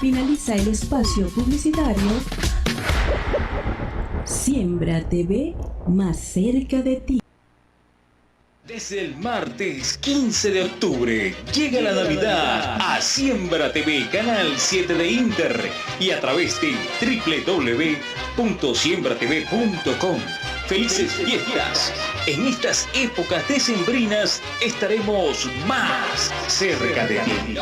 Finaliza el espacio publicitario. Siembra TV, más cerca de ti. Desde el martes 15 de octubre llega la Navidad a Siembra TV, Canal 7 de Inter y a través de www.siembratv.com. ¡Felices fiestas! En estas épocas decembrinas estaremos más cerca de ti.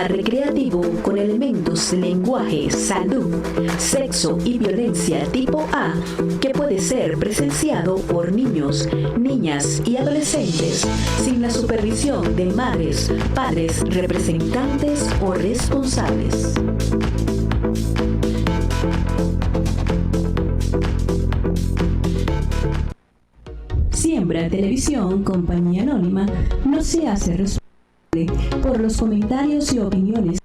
Recreativo con elementos de lenguaje, salud, sexo y violencia tipo A, que puede ser presenciado por niños, niñas y adolescentes sin la supervisión de madres, padres, representantes o responsables. Siembra Televisión, compañía anónima, no se hace responsable por los comentarios y opiniones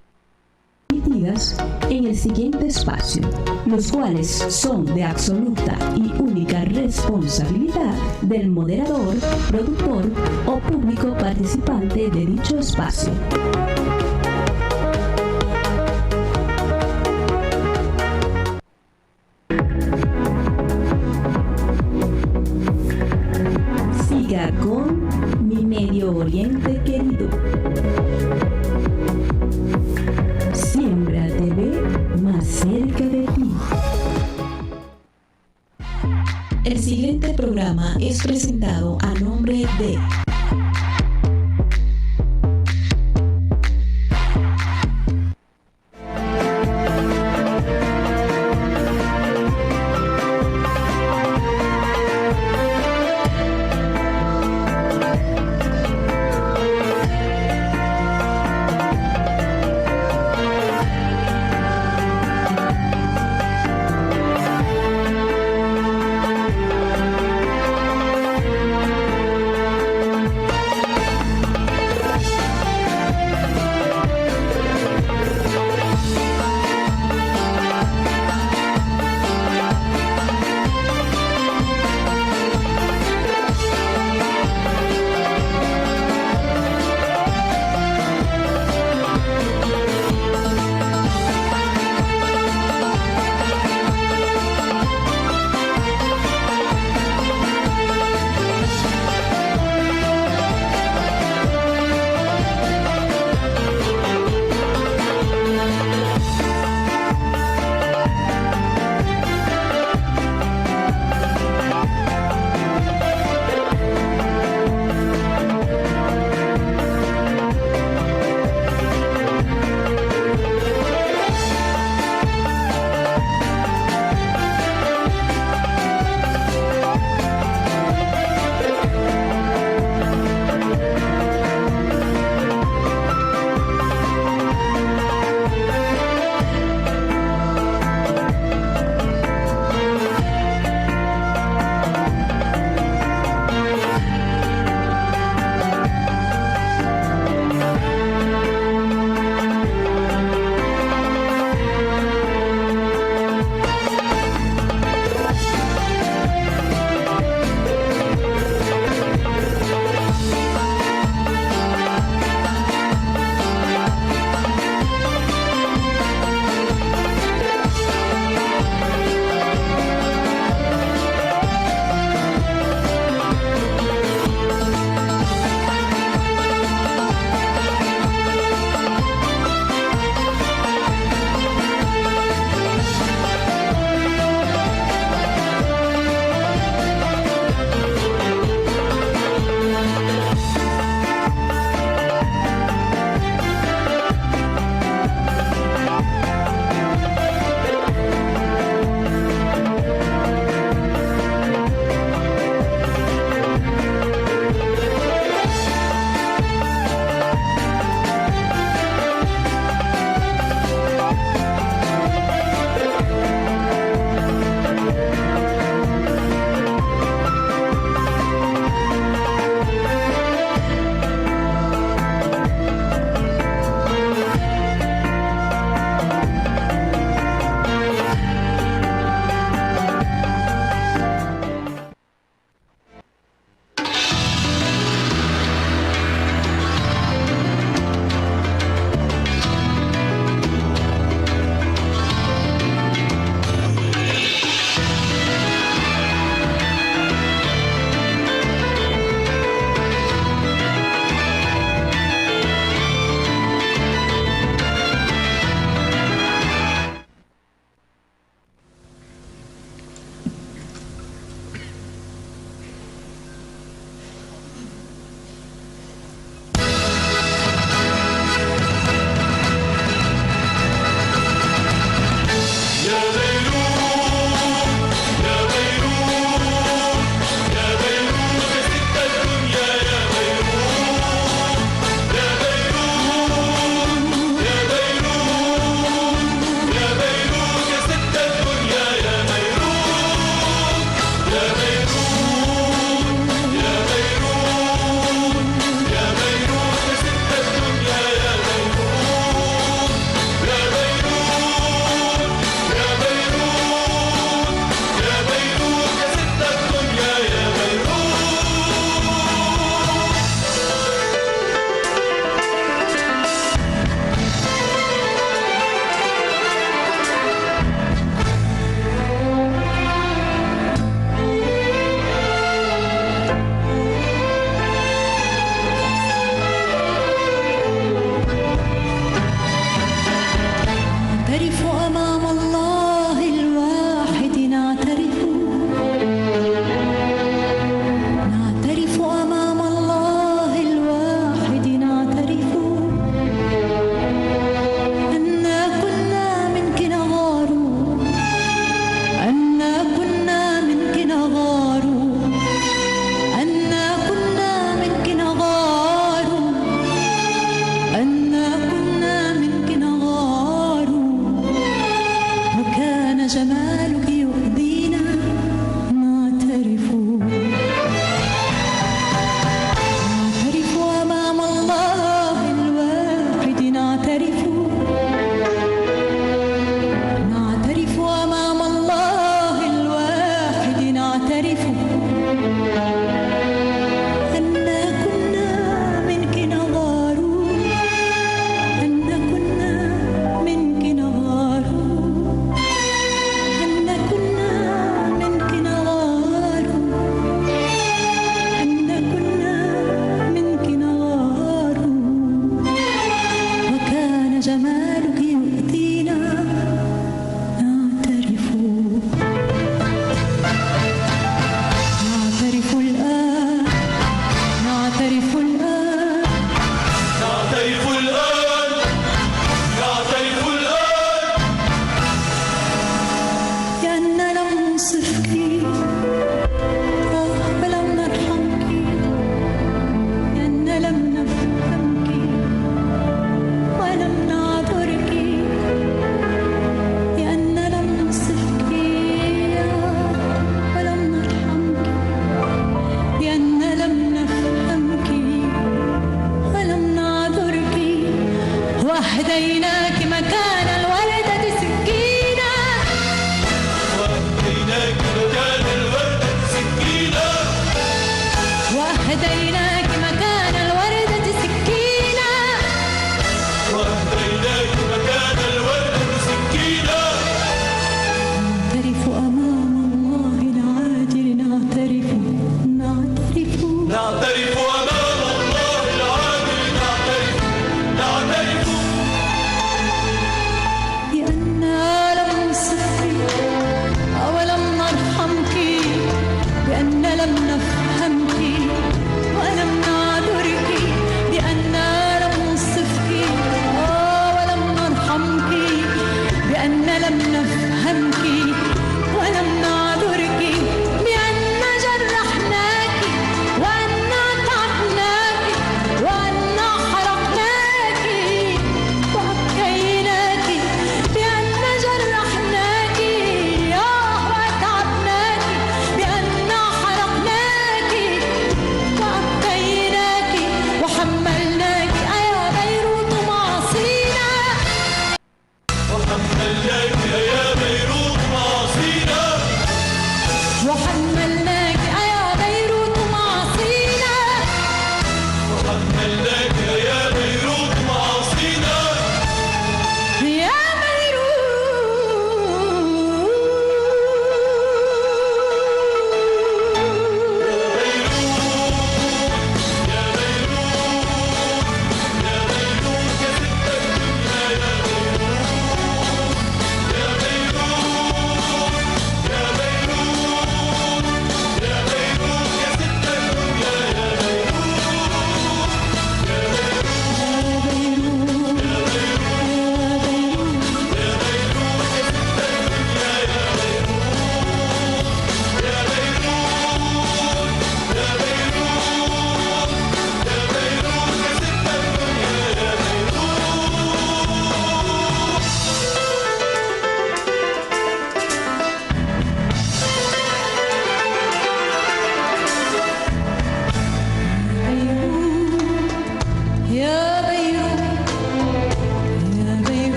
emitidas en el siguiente espacio, los cuales son de absoluta y única responsabilidad del moderador, productor o público participante de dicho espacio. Siga con Mi Medio Oriente Querido. Siembra TV, más cerca de ti. El siguiente programa es presentado a nombre de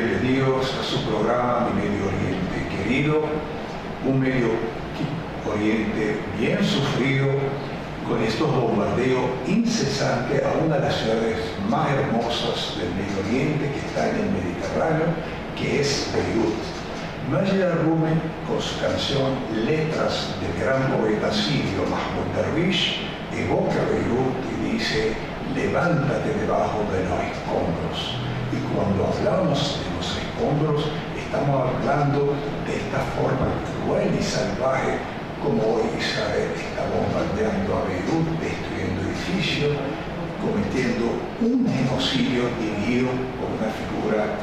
Bienvenidos a su programa Mi Medio Oriente Querido, un Medio Oriente bien sufrido con estos bombardeos incesantes a una de las ciudades más hermosas del Medio Oriente que está en el Mediterráneo, que es Beirut. Maya Rumen, con su canción Letras del gran poeta sirio Mahmoud Darwish, evoca Beirut y dice: levántate debajo de los escombros. Y cuando hablamos de los escombros, estamos hablando de esta forma cruel y salvaje como hoy Israel está bombardeando a Beirut, destruyendo edificios, cometiendo un genocidio dirigido por una figura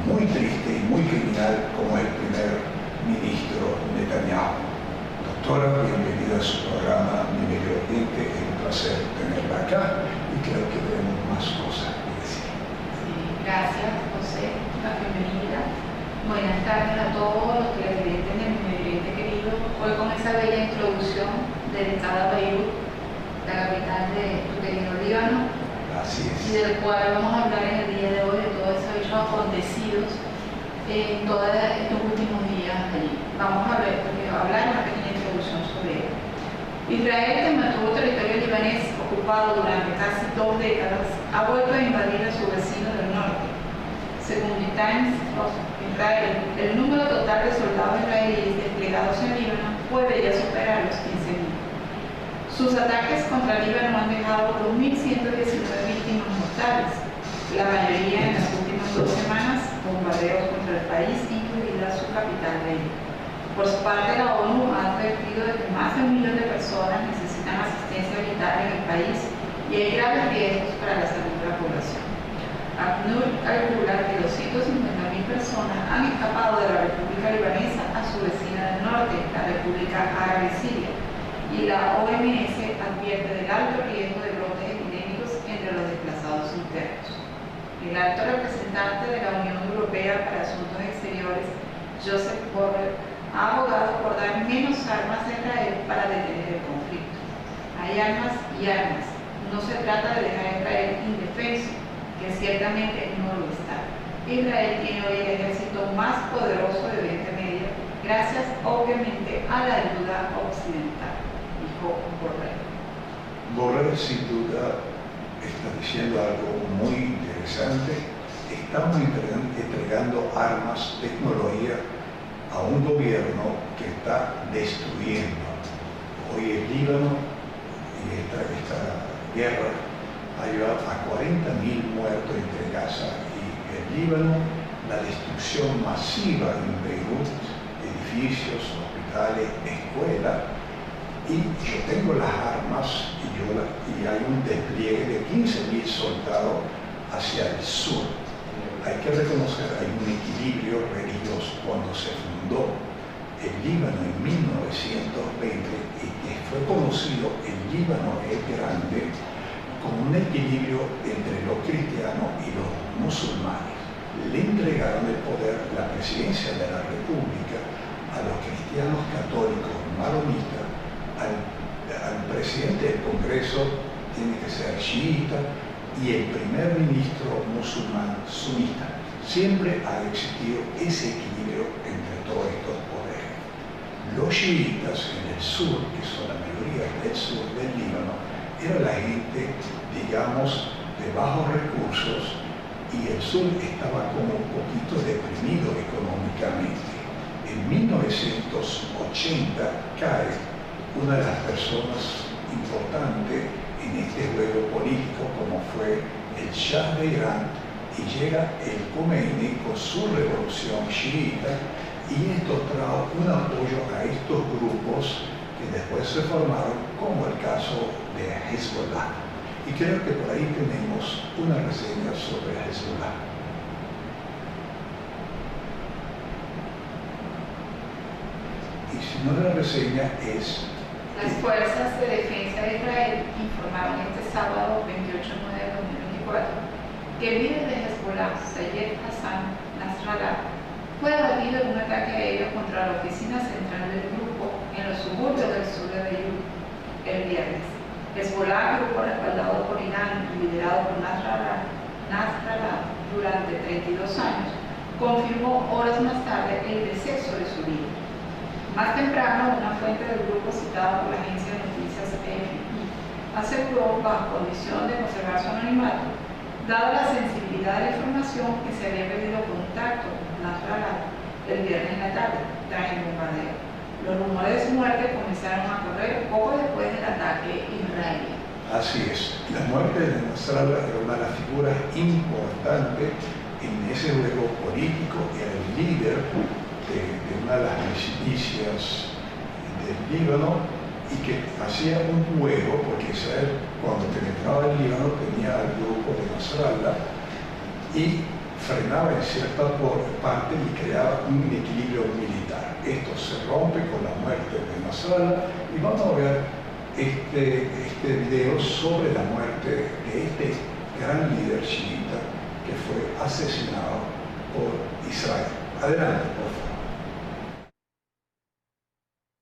muy triste y muy criminal como el primer ministro Netanyahu. Doctora, bienvenida a su programa Mi Medio Oriente, es un placer tenerla acá y creo que tenemos más cosas que decir. Gracias, José, la bienvenida. Buenas tardes a todos los televidentes de Mi Medio Oriente Querido. Hoy con esa bella introducción dedicada a Beirut, la capital de tu querido Líbano. Así es. Y del cual vamos a hablar en el día de hoy de todos esos hechos acontecidos en todos estos últimos días allí. Vamos a hablar una pequeña introducción sobre ello. Israel, que mantuvo territorio libanés ocupado durante casi 2 décadas, ha vuelto a invadir a su vecino del norte. Según The Times of Israel, el número total de soldados israelíes desplegados en Líbano puede ya superar los 15.000. Sus ataques contra Líbano han dejado 2.119 víctimas mortales, la mayoría en las últimas 2 semanas, bombardeos contra el país, incluida su capital Beirut. Por su parte, la ONU ha advertido de que más de 1 millón de personas necesitan asistencia militar en el país y hay graves riesgos para la salud de la población. ACNUR calcula que 250.000 personas han escapado de la República Libanesa a su vecina del norte, la República Árabe Siria, y la OMS advierte del alto riesgo de brotes epidémicos entre los desplazados internos. El alto representante de la Unión Europea para Asuntos Exteriores, Josep Borrell, ha abogado por dar menos armas a Israel para detener el conflicto. Hay armas y armas. No se trata de dejar a Israel indefenso, que ciertamente no lo está. Israel tiene hoy el ejército más poderoso de Oriente Medio, gracias obviamente a la ayuda occidental, dijo Borrell. Borrell sin duda está diciendo algo muy interesante. Estamos entregando armas, tecnología a un gobierno que está destruyendo. Hoy el Líbano y esta guerra ha llevado a 40.000 muertos entre Gaza y el Líbano, la destrucción masiva en Beirut, edificios, hospitales, escuelas, y yo tengo las armas y hay un despliegue de 15.000 soldados hacia el sur. Hay que reconocer, hay un equilibrio religioso. Cuando se fundó el Líbano en 1920 y que fue conocido el Líbano el Grande como un equilibrio entre los cristianos y los musulmanes. Le entregaron el poder, la presidencia de la República, a los cristianos católicos maronitas. Al presidente del Congreso tiene que ser chiita, y el primer ministro musulmán sunita. Siempre ha existido ese equilibrio entre todos estos poderes. Los chiitas en el sur, que son la mayoría del sur del Líbano, era la gente, digamos, de bajos recursos, y el sur estaba como un poquito deprimido económicamente. En 1980 cae una de las personas importantes en este juego político como fue el Shah de Irán, y llega el Khomeini con su revolución chiita, y esto trajo un apoyo a estos grupos que después se formaron, como el caso de Hezbollah. Y creo que por ahí tenemos una reseña sobre Hezbollah. Y si no, la reseña es: las fuerzas de defensa de Israel informaron este sábado 28 de 2024 que el líder de Hezbollah, Sayed Hassan Nasrallah, fue abatido en un ataque aéreo contra la oficina central del grupo en los suburbios del sur de Beirut el viernes. Hezbollah, grupo respaldado por Irán y liderado por Nasrallah durante 32 años, confirmó horas más tarde el deceso de su líder. Más temprano, una fuente del grupo citada por la agencia de noticias AFP aseguró, bajo condición de conservar su anonimato, dada la sensibilidad de la información, que se había perdido contacto con Nasrallah el viernes en la tarde, tras el bombardeo. Los rumores de su muerte comenzaron a correr poco después del ataque israelí. Así es, la muerte de Nasrallah era una de las figuras importantes en ese juego político, era el líder de una de las milicias del Líbano, y que hacía un juego, porque Israel, cuando penetraba el Líbano, tenía al grupo de Nasrallah y frenaba en cierta parte y creaba un equilibrio militar. Esto se rompe con la muerte de Nasrallah, y vamos a ver este video sobre la muerte de este gran líder chiita que fue asesinado por Israel. Adelante, por favor.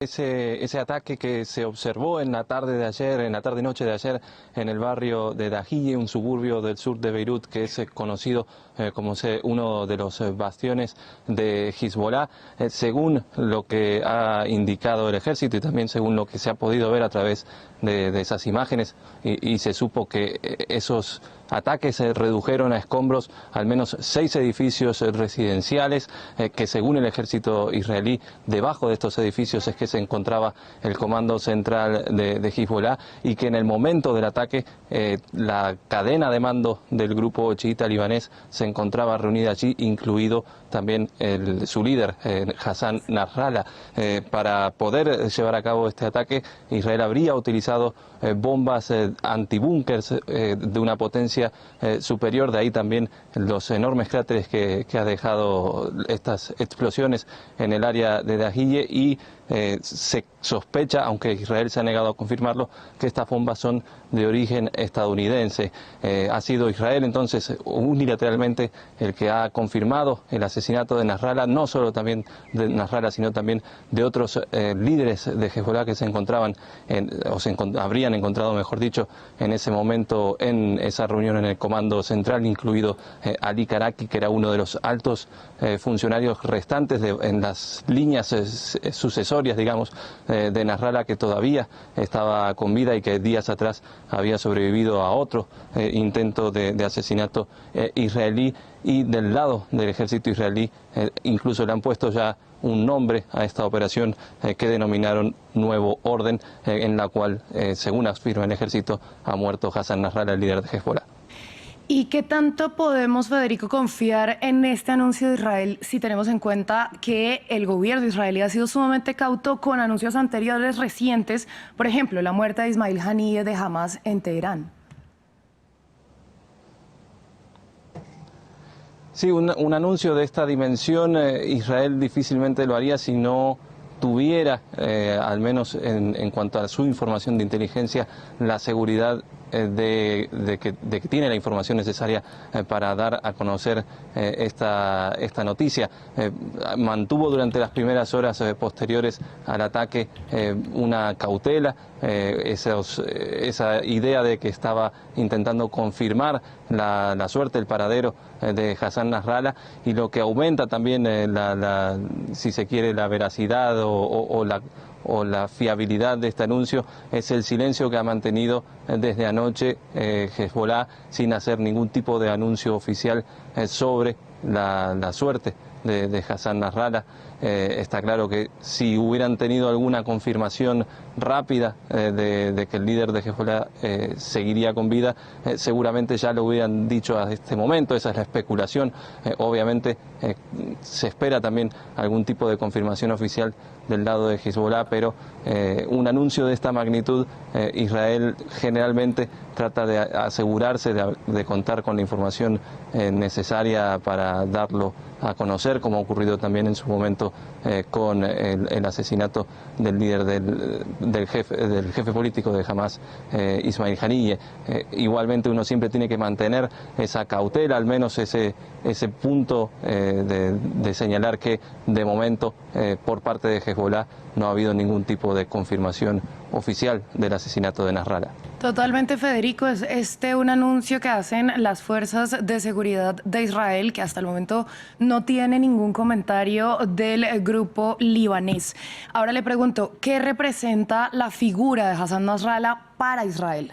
Ese ataque que se observó en la tarde de ayer, en la tarde-noche de ayer, en el barrio de Dahiyeh, un suburbio del sur de Beirut, que es conocido como uno de los bastiones de Hezbollah, según lo que ha indicado el ejército y también según lo que se ha podido ver a través de esas imágenes, y se supo que esos ataques se redujeron a escombros al menos 6 edificios residenciales, que según el ejército israelí, debajo de estos edificios es que se encontraba el comando central de Hezbollah, y que en el momento del ataque la cadena de mando del grupo chiita libanés se encontraba reunida allí, incluido también su líder, Hassan Nasrallah. Para poder llevar a cabo este ataque, Israel habría utilizado bombas antibúnkers de una potencia superior, de ahí también los enormes cráteres que ha dejado estas explosiones en el área de Dahiyeh, y se sospecha, aunque Israel se ha negado a confirmarlo, que estas bombas son de origen estadounidense. Ha sido Israel entonces unilateralmente el que ha confirmado el asesinato de Nasrallah, no solo también de Nasrallah, sino también de otros líderes de Hezbollah que se encontraban, habrían encontrado, mejor dicho, en ese momento en esa reunión en el comando central, incluido Ali Karaki, que era uno de los altos funcionarios restantes en las líneas sucesorias, digamos, de Nasrallah, que todavía estaba con vida y que días atrás había sobrevivido a otro intento de asesinato israelí. Y del lado del ejército israelí incluso le han puesto ya un nombre a esta operación que denominaron Nuevo Orden, en la cual, según afirma el ejército, ha muerto Hassan Nasrallah, el líder de Hezbollah. ¿Y qué tanto podemos, Federico, confiar en este anuncio de Israel si tenemos en cuenta que el gobierno israelí ha sido sumamente cauto con anuncios anteriores recientes, por ejemplo, la muerte de Ismail Haniyeh de Hamas en Teherán? Sí, un anuncio de esta dimensión Israel difícilmente lo haría si no tuviera, al menos en cuanto a su información de inteligencia, la seguridad de que tiene la información necesaria para dar a conocer esta noticia. Mantuvo durante las primeras horas posteriores al ataque una cautela, esa idea de que estaba intentando confirmar la suerte, el paradero de Hassan Nasrallah, y lo que aumenta también si se quiere, la veracidad o la fiabilidad de este anuncio es el silencio que ha mantenido desde anoche Hezbollah, sin hacer ningún tipo de anuncio oficial sobre la suerte de Hassan Nasrallah. Está claro que si hubieran tenido alguna confirmación rápida de que el líder de Hezbollah seguiría con vida, seguramente ya lo hubieran dicho a este momento. Esa es la especulación. Obviamente se espera también algún tipo de confirmación oficial del lado de Hezbollah, pero un anuncio de esta magnitud, Israel generalmente trata de asegurarse de contar con la información necesaria para darlo a conocer, como ha ocurrido también en su momento con el asesinato del líder del jefe político de Hamas, Ismail Haniyeh. Igualmente uno siempre tiene que mantener esa cautela, al menos ese punto de señalar que de momento por parte de Hezbollah no ha habido ningún tipo de confirmación oficial del asesinato de Nasrallah. Totalmente, Federico. Es un anuncio que hacen las fuerzas de seguridad de Israel, que hasta el momento no tiene ningún comentario del grupo libanés. Ahora le pregunto, ¿qué representa la figura de Hassan Nasrallah para Israel?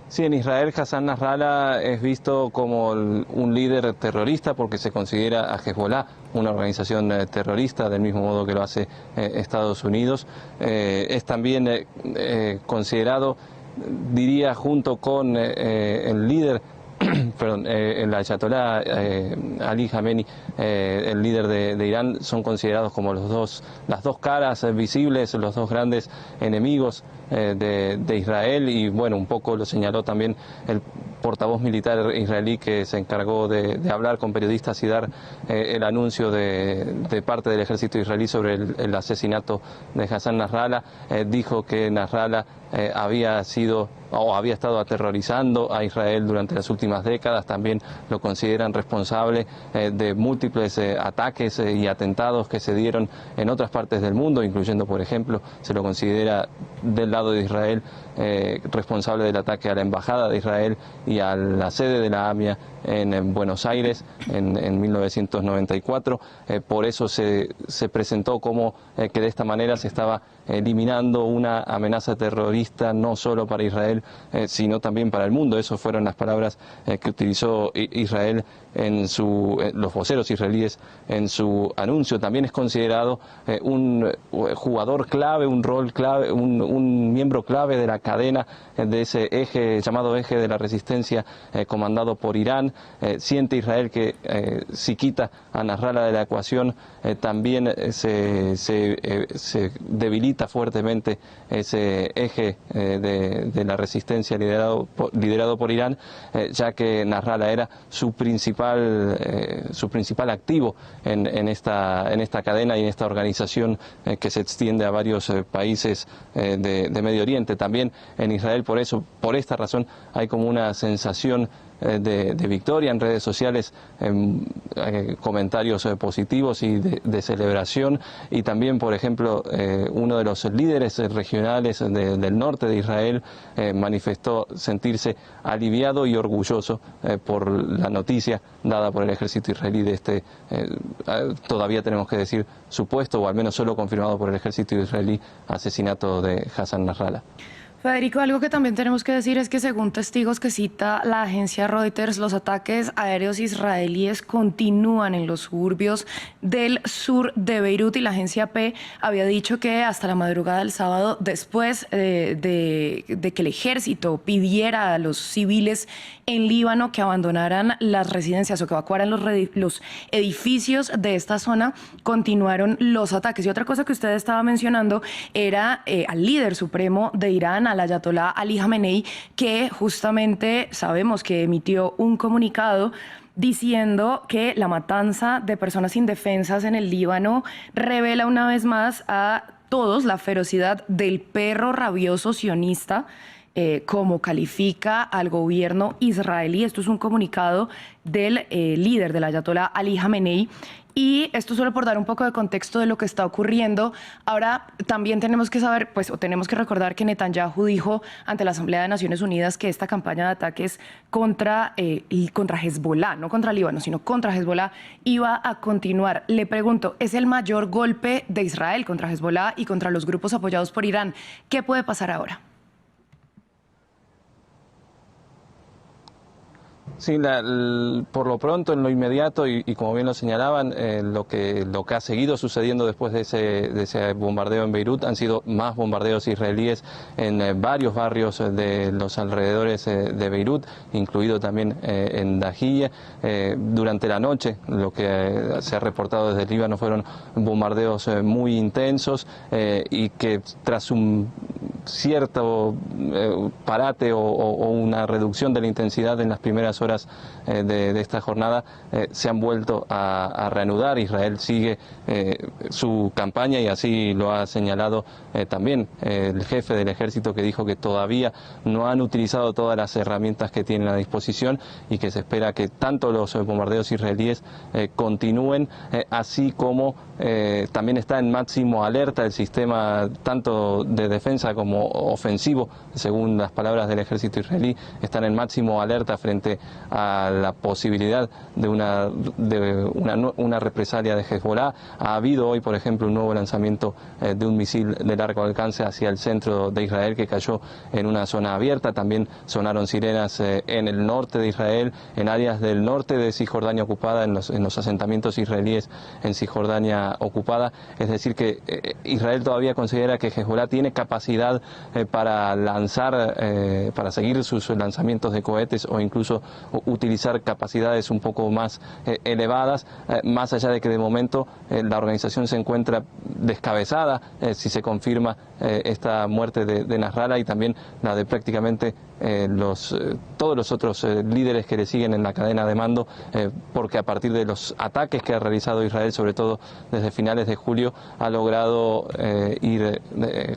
Sí, en Israel Hassan Nasrallah es visto como un líder terrorista porque se considera a Hezbollah una organización terrorista, del mismo modo que lo hace Estados Unidos. Es también considerado, diría, junto con el líder perdón, el ayatolá Ali Khamenei, el líder de Irán, son considerados como las dos caras visibles, los dos grandes enemigos de Israel, y bueno, un poco lo señaló también el portavoz militar israelí que se encargó de hablar con periodistas y dar el anuncio de parte del ejército israelí sobre el asesinato de Hassan Nasrallah. Dijo que Nasrallah había estado aterrorizando a Israel durante las últimas décadas. También lo consideran responsable de múltiples ataques y atentados que se dieron en otras partes del mundo, incluyendo, por ejemplo, se lo considera del lado de Israel responsable del ataque a la embajada de Israel y a la sede de la AMIA en Buenos Aires en 1994. Por eso se presentó como que de esta manera se estaba eliminando una amenaza terrorista no solo para Israel, sino también para el mundo. Esas fueron las palabras que utilizó Israel los voceros israelíes en su anuncio. También es considerado un jugador clave, un rol clave, un miembro clave de la cadena de ese eje llamado eje de la resistencia comandado por Irán. Siente Israel que si quita a Nasrallah de la ecuación también se debilita fuertemente ese eje de la resistencia liderado por Irán, ya que Nasrallah era su principal activo en esta cadena y en esta organización que se extiende a varios países de Medio Oriente. También en Israel, por esta razón, hay como una sensación de victoria en redes sociales, comentarios positivos y de celebración. Y también, por ejemplo, uno de los líderes regionales del norte de Israel manifestó sentirse aliviado y orgulloso por la noticia dada por el ejército israelí de todavía tenemos que decir supuesto, o al menos solo confirmado por el ejército israelí, asesinato de Hassan Nasrallah. Federico, algo que también tenemos que decir es que según testigos que cita la agencia Reuters, los ataques aéreos israelíes continúan en los suburbios del sur de Beirut, y la agencia AP había dicho que hasta la madrugada del sábado, después de que el ejército pidiera a los civiles en Líbano que abandonaran las residencias o que evacuaran los edificios de esta zona, continuaron los ataques. Y otra cosa que usted estaba mencionando era al líder supremo de Irán, al ayatolá Ali Khamenei, que justamente sabemos que emitió un comunicado diciendo que la matanza de personas indefensas en el Líbano revela una vez más a todos la ferocidad del perro rabioso sionista, como califica al gobierno israelí. Esto es un comunicado del líder del ayatolá Ali Khamenei. Y esto solo por dar un poco de contexto de lo que está ocurriendo. Ahora también tenemos que saber, o tenemos que recordar que Netanyahu dijo ante la Asamblea de Naciones Unidas que esta campaña de ataques contra Hezbollah, no contra Líbano, sino contra Hezbollah, iba a continuar. Le pregunto, ¿es el mayor golpe de Israel contra Hezbollah y contra los grupos apoyados por Irán? ¿Qué puede pasar ahora? Sí, por lo pronto, en lo inmediato, y como bien lo señalaban, lo que ha seguido sucediendo después de ese bombardeo en Beirut han sido más bombardeos israelíes en varios barrios de los alrededores de Beirut, incluido también en Dahiyeh. Durante la noche, lo que se ha reportado desde el Líbano fueron bombardeos muy intensos y que tras un cierto parate o una reducción de la intensidad en las primeras horas de esta jornada, se han vuelto a reanudar. Israel sigue su campaña y así lo ha señalado también el jefe del ejército, que dijo que todavía no han utilizado todas las herramientas que tienen a disposición y que se espera que tanto los bombardeos israelíes continúen, así como también está en máximo alerta el sistema tanto de defensa como ofensivo. Según las palabras del ejército israelí, están en máximo alerta frente a la posibilidad de una represalia de Hezbollah. Ha habido hoy, por ejemplo, un nuevo lanzamiento de un misil de largo alcance hacia el centro de Israel que cayó en una zona abierta. También sonaron sirenas en el norte de Israel, en áreas del norte de Cisjordania ocupada, en los asentamientos israelíes en Cisjordania ocupada. Es decir, que Israel todavía considera que Hezbollah tiene capacidad para lanzar, para seguir sus lanzamientos de cohetes o incluso utilizar capacidades un poco más elevadas, más allá de que de momento la organización se encuentra descabezada, si se confirma esta muerte de Nasrallah y también la de prácticamente todos los otros líderes que le siguen en la cadena de mando, porque a partir de los ataques que ha realizado Israel, sobre todo desde finales de julio, ha logrado ir,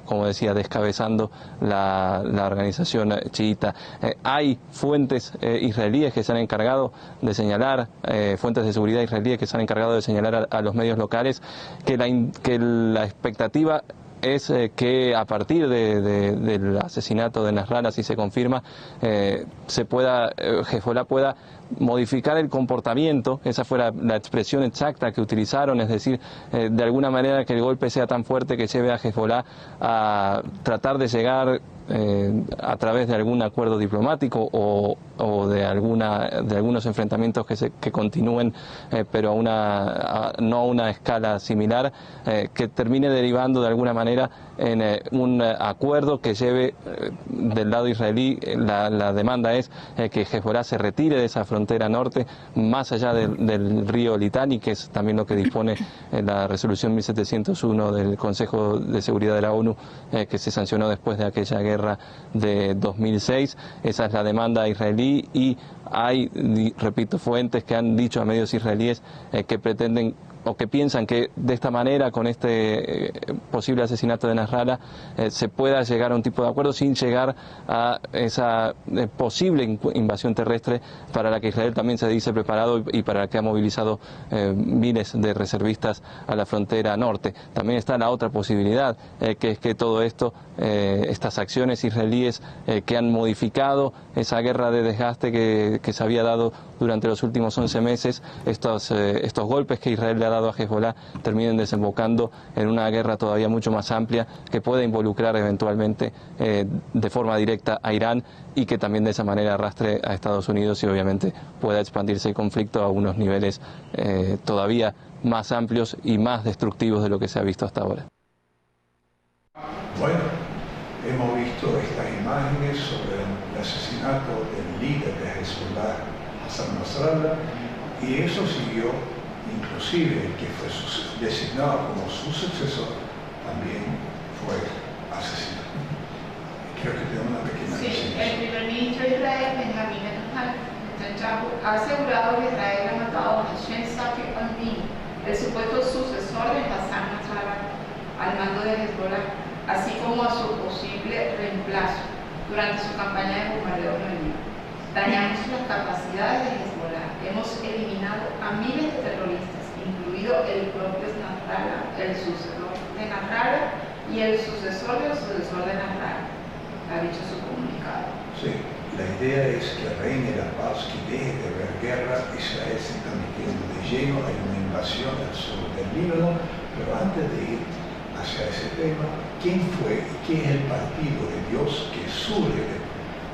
como decía, descabezando la organización chiita. Hay fuentes israelíes que se han encargado de señalar, fuentes de seguridad israelíes que se han encargado de señalar a los medios locales que la expectativa es que a partir del asesinato de Nasrallah, si se confirma, Hezbollah pueda modificar el comportamiento. Esa fue la expresión exacta que utilizaron, es decir, de alguna manera que el golpe sea tan fuerte que lleve a Hezbollah a tratar de llegar a través de algún acuerdo diplomático o de algunos enfrentamientos que continúen, pero no a una escala similar, que termine derivando de alguna manera en un acuerdo que lleve del lado israelí. La demanda es que Hezbollah se retire de esa frontera norte, más allá del río Litani, que es también lo que dispone la resolución 1701 del Consejo de Seguridad de la ONU, que se sancionó después de aquella guerra de 2006. Esa es la demanda israelí y hay, repito, fuentes que han dicho a medios israelíes que pretenden o que piensan que de esta manera, con este posible asesinato de Nasrallah, se pueda llegar a un tipo de acuerdo sin llegar a esa posible invasión terrestre para la que Israel también se dice preparado y para la que ha movilizado miles de reservistas a la frontera norte. También está la otra posibilidad, que es que todo esto, estas acciones israelíes que han modificado esa guerra de desgaste que se había dado durante los últimos 11 meses, estos golpes que Israel le ha dado a Hezbollah terminen desembocando en una guerra todavía mucho más amplia que puede involucrar eventualmente de forma directa a Irán y que también de esa manera arrastre a Estados Unidos y obviamente pueda expandirse el conflicto a unos niveles todavía más amplios y más destructivos de lo que se ha visto hasta ahora. Bueno, hemos visto estas imágenes sobre el asesinato del líder de Hezbollah, Hassan Nasrallah, y eso siguió. Inclusive el que fue designado como su sucesor también fue asesinado. Creo que tengo una pequeña Sí, el primer ministro de Israel, Benjamin Netanyahu, ha asegurado que Israel ha matado a Hashem Safir al-Din, el supuesto sucesor de Hassan Nasrallah, al mando de Hezbollah, así como a su posible reemplazo durante su campaña de bombardeo en el Líbano. Dañamos las capacidades de Hezbollah, hemos eliminado a miles de terroristas, incluido el propio Nasrallah, el sucesor de Nasrallah y el sucesor del sucesor de Nasrallah, ha dicho su comunicado. Sí, la idea es que reine la paz, que deje de haber guerra. Israel se está metiendo de lleno, hay una invasión al sur del Líbano, pero antes de ir hacia ese tema, ¿quién fue y qué es el partido de Dios que surge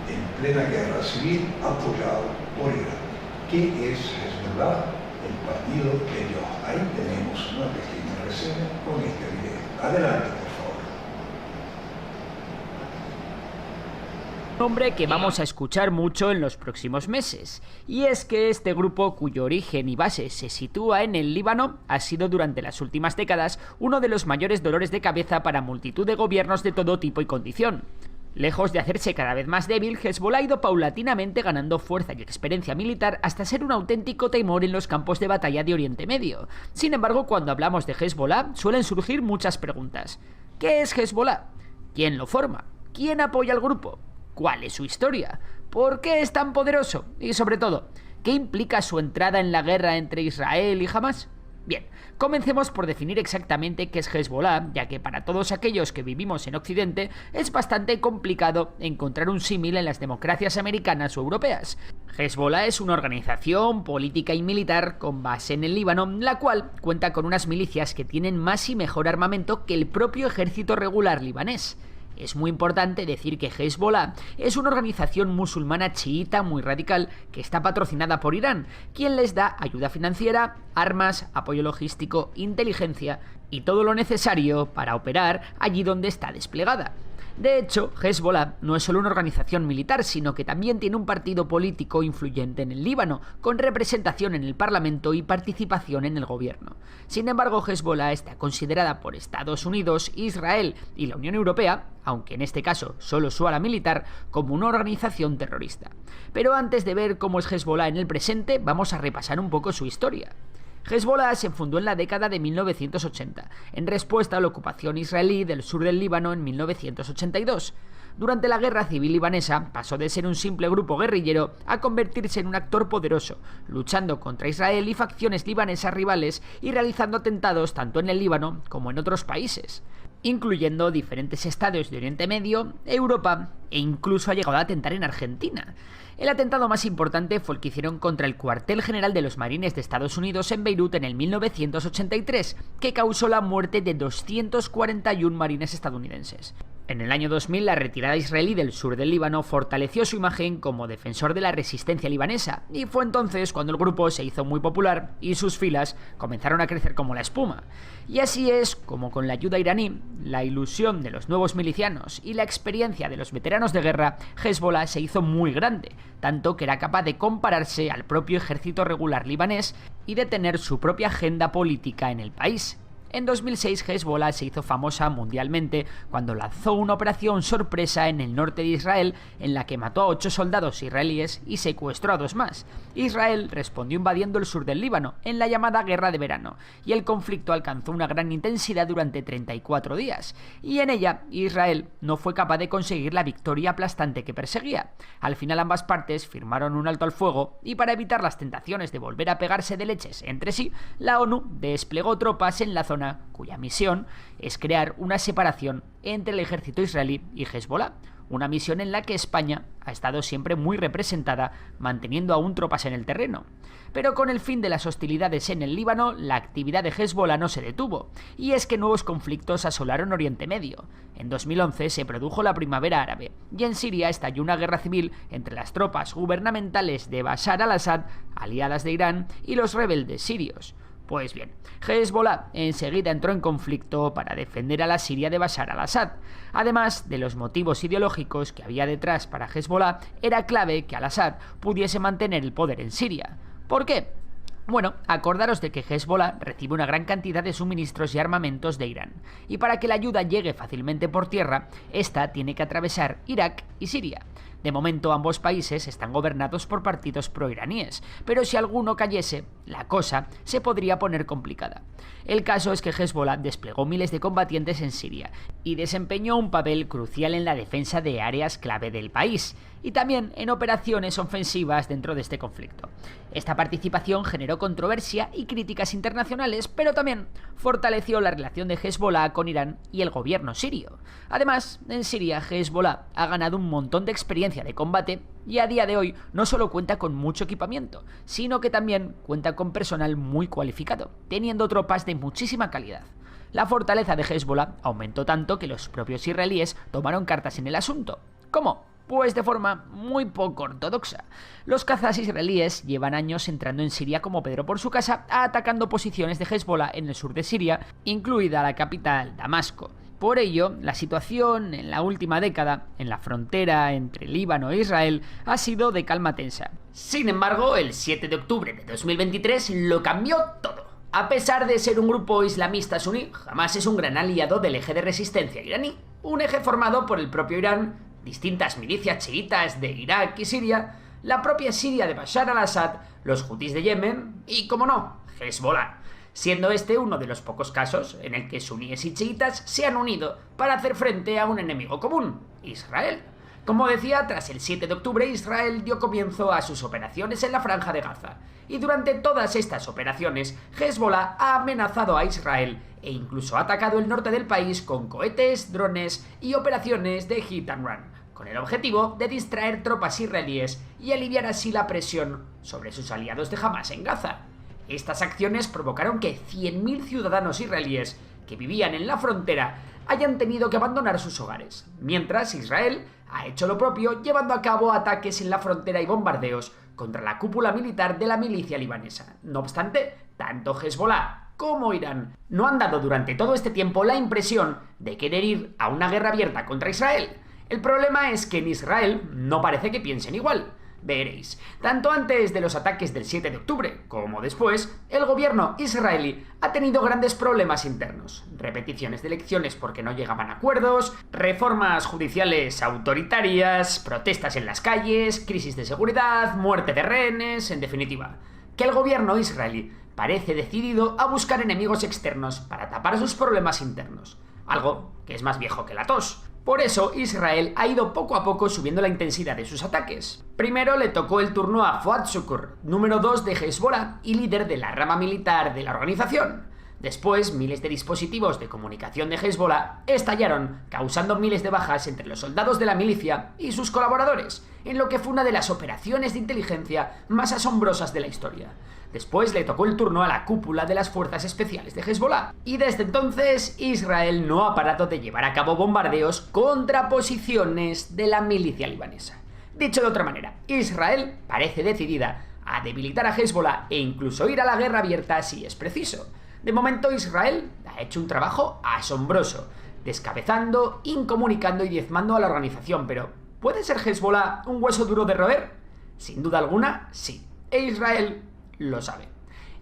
en plena guerra civil apoyado por Irán? ¿Qué es Hezbollah? El partido de Dios. Ahí tenemos una pequeña reseña con este video. Adelante, por favor. Nombre que vamos a escuchar mucho en los próximos meses. Y es que este grupo, cuyo origen y base se sitúa en el Líbano, ha sido durante las últimas décadas uno de los mayores dolores de cabeza para multitud de gobiernos de todo tipo y condición. Lejos de hacerse cada vez más débil, Hezbollah ha ido paulatinamente ganando fuerza y experiencia militar hasta ser un auténtico temor en los campos de batalla de Oriente Medio. Sin embargo, cuando hablamos de Hezbollah, suelen surgir muchas preguntas. ¿Qué es Hezbollah? ¿Quién lo forma? ¿Quién apoya al grupo? ¿Cuál es su historia? ¿Por qué es tan poderoso? Y sobre todo, ¿qué implica su entrada en la guerra entre Israel y Hamás? Bien, comencemos por definir exactamente qué es Hezbollah, ya que para todos aquellos que vivimos en Occidente es bastante complicado encontrar un símil en las democracias americanas o europeas. Hezbollah es una organización política y militar con base en el Líbano, la cual cuenta con unas milicias que tienen más y mejor armamento que el propio ejército regular libanés. Es muy importante decir que Hezbollah es una organización musulmana chiita muy radical que está patrocinada por Irán, quien les da ayuda financiera, armas, apoyo logístico, inteligencia y todo lo necesario para operar allí donde está desplegada. De hecho, Hezbollah no es solo una organización militar, sino que también tiene un partido político influyente en el Líbano, con representación en el Parlamento y participación en el gobierno. Sin embargo, Hezbollah está considerada por Estados Unidos, Israel y la Unión Europea, aunque en este caso solo su ala militar, como una organización terrorista. Pero antes de ver cómo es Hezbollah en el presente, vamos a repasar un poco su historia. Hezbollah se fundó en la década de 1980, en respuesta a la ocupación israelí del sur del Líbano en 1982. Durante la guerra civil libanesa pasó de ser un simple grupo guerrillero a convertirse en un actor poderoso, luchando contra Israel y facciones libanesas rivales y realizando atentados tanto en el Líbano como en otros países, incluyendo diferentes estados de Oriente Medio, Europa e incluso ha llegado a atentar en Argentina. El atentado más importante fue el que hicieron contra el cuartel general de los marines de Estados Unidos en Beirut en el 1983, que causó la muerte de 241 marines estadounidenses. En el año 2000, la retirada israelí del sur del Líbano fortaleció su imagen como defensor de la resistencia libanesa, y fue entonces cuando el grupo se hizo muy popular y sus filas comenzaron a crecer como la espuma. Y así es como, con la ayuda iraní, la ilusión de los nuevos milicianos y la experiencia de los veteranos de guerra, Hezbollah se hizo muy grande, tanto que era capaz de compararse al propio ejército regular libanés y de tener su propia agenda política en el país. En 2006, Hezbollah se hizo famosa mundialmente cuando lanzó una operación sorpresa en el norte de Israel en la que mató a 8 soldados israelíes y secuestró a 2 más. Israel respondió invadiendo el sur del Líbano en la llamada Guerra de Verano, y el conflicto alcanzó una gran intensidad durante 34 días, y en ella Israel no fue capaz de conseguir la victoria aplastante que perseguía. Al final ambas partes firmaron un alto al fuego y, para evitar las tentaciones de volver a pegarse de leches entre sí, la ONU desplegó tropas en la zona cuya misión es crear una separación entre el ejército israelí y Hezbollah, una misión en la que España ha estado siempre muy representada, manteniendo aún tropas en el terreno. Pero con el fin de las hostilidades en el Líbano, la actividad de Hezbollah no se detuvo, y es que nuevos conflictos asolaron Oriente Medio. En 2011 se produjo la Primavera Árabe, y en Siria estalló una guerra civil entre las tropas gubernamentales de Bashar al-Assad, aliadas de Irán, y los rebeldes sirios. Pues bien, Hezbollah enseguida entró en conflicto para defender a la Siria de Bashar al-Assad. Además de los motivos ideológicos que había detrás para Hezbollah, era clave que al-Assad pudiese mantener el poder en Siria. ¿Por qué? Bueno, acordaros de que Hezbollah recibe una gran cantidad de suministros y armamentos de Irán, y para que la ayuda llegue fácilmente por tierra, esta tiene que atravesar Irak y Siria. De momento ambos países están gobernados por partidos proiraníes, pero si alguno cayese, la cosa se podría poner complicada. El caso es que Hezbollah desplegó miles de combatientes en Siria y desempeñó un papel crucial en la defensa de áreas clave del país, y también en operaciones ofensivas dentro de este conflicto. Esta participación generó controversia y críticas internacionales, pero también fortaleció la relación de Hezbollah con Irán y el gobierno sirio. Además, en Siria, Hezbollah ha ganado un montón de experiencia de combate y a día de hoy no solo cuenta con mucho equipamiento, sino que también cuenta con personal muy cualificado, teniendo tropas de muchísima calidad. La fortaleza de Hezbollah aumentó tanto que los propios israelíes tomaron cartas en el asunto. ¿Cómo? Pues de forma muy poco ortodoxa. Los cazas israelíes llevan años entrando en Siria como Pedro por su casa, atacando posiciones de Hezbollah en el sur de Siria, incluida la capital, Damasco. Por ello, la situación en la última década, en la frontera entre Líbano e Israel, ha sido de calma tensa. Sin embargo, el 7 de octubre de 2023 lo cambió todo. A pesar de ser un grupo islamista suní, Hamás es un gran aliado del eje de resistencia iraní, un eje formado por el propio Irán, distintas milicias chiitas de Irak y Siria, la propia Siria de Bashar al-Assad, los hutíes de Yemen y, como no, Hezbollah, siendo este uno de los pocos casos en el que suníes y chiitas se han unido para hacer frente a un enemigo común, Israel. Como decía, tras el 7 de octubre Israel dio comienzo a sus operaciones en la Franja de Gaza, y durante todas estas operaciones Hezbollah ha amenazado a Israel e incluso ha atacado el norte del país con cohetes, drones y operaciones de hit and run, con el objetivo de distraer tropas israelíes y aliviar así la presión sobre sus aliados de Hamás en Gaza. Estas acciones provocaron que 100.000 ciudadanos israelíes que vivían en la frontera hayan tenido que abandonar sus hogares, mientras Israel ha hecho lo propio llevando a cabo ataques en la frontera y bombardeos contra la cúpula militar de la milicia libanesa. No obstante, tanto Hezbollah como Irán no han dado durante todo este tiempo la impresión de querer ir a una guerra abierta contra Israel. El problema es que en Israel no parece que piensen igual. Veréis, tanto antes de los ataques del 7 de octubre como después, el gobierno israelí ha tenido grandes problemas internos, repeticiones de elecciones porque no llegaban a acuerdos, reformas judiciales autoritarias, protestas en las calles, crisis de seguridad, muerte de rehenes, en definitiva, que el gobierno israelí parece decidido a buscar enemigos externos para tapar sus problemas internos, algo que es más viejo que la tos. Por eso, Israel ha ido poco a poco subiendo la intensidad de sus ataques. Primero le tocó el turno a Fuad Shukr, número 2 de Hezbollah y líder de la rama militar de la organización. Después, miles de dispositivos de comunicación de Hezbollah estallaron, causando miles de bajas entre los soldados de la milicia y sus colaboradores, en lo que fue una de las operaciones de inteligencia más asombrosas de la historia. Después le tocó el turno a la cúpula de las fuerzas especiales de Hezbollah, y desde entonces Israel no ha parado de llevar a cabo bombardeos contra posiciones de la milicia libanesa. Dicho de otra manera, Israel parece decidida a debilitar a Hezbollah e incluso ir a la guerra abierta si es preciso. De momento Israel ha hecho un trabajo asombroso, descabezando, incomunicando y diezmando a la organización, pero ¿puede ser Hezbollah un hueso duro de roer? Sin duda alguna, sí. E Israel lo sabe.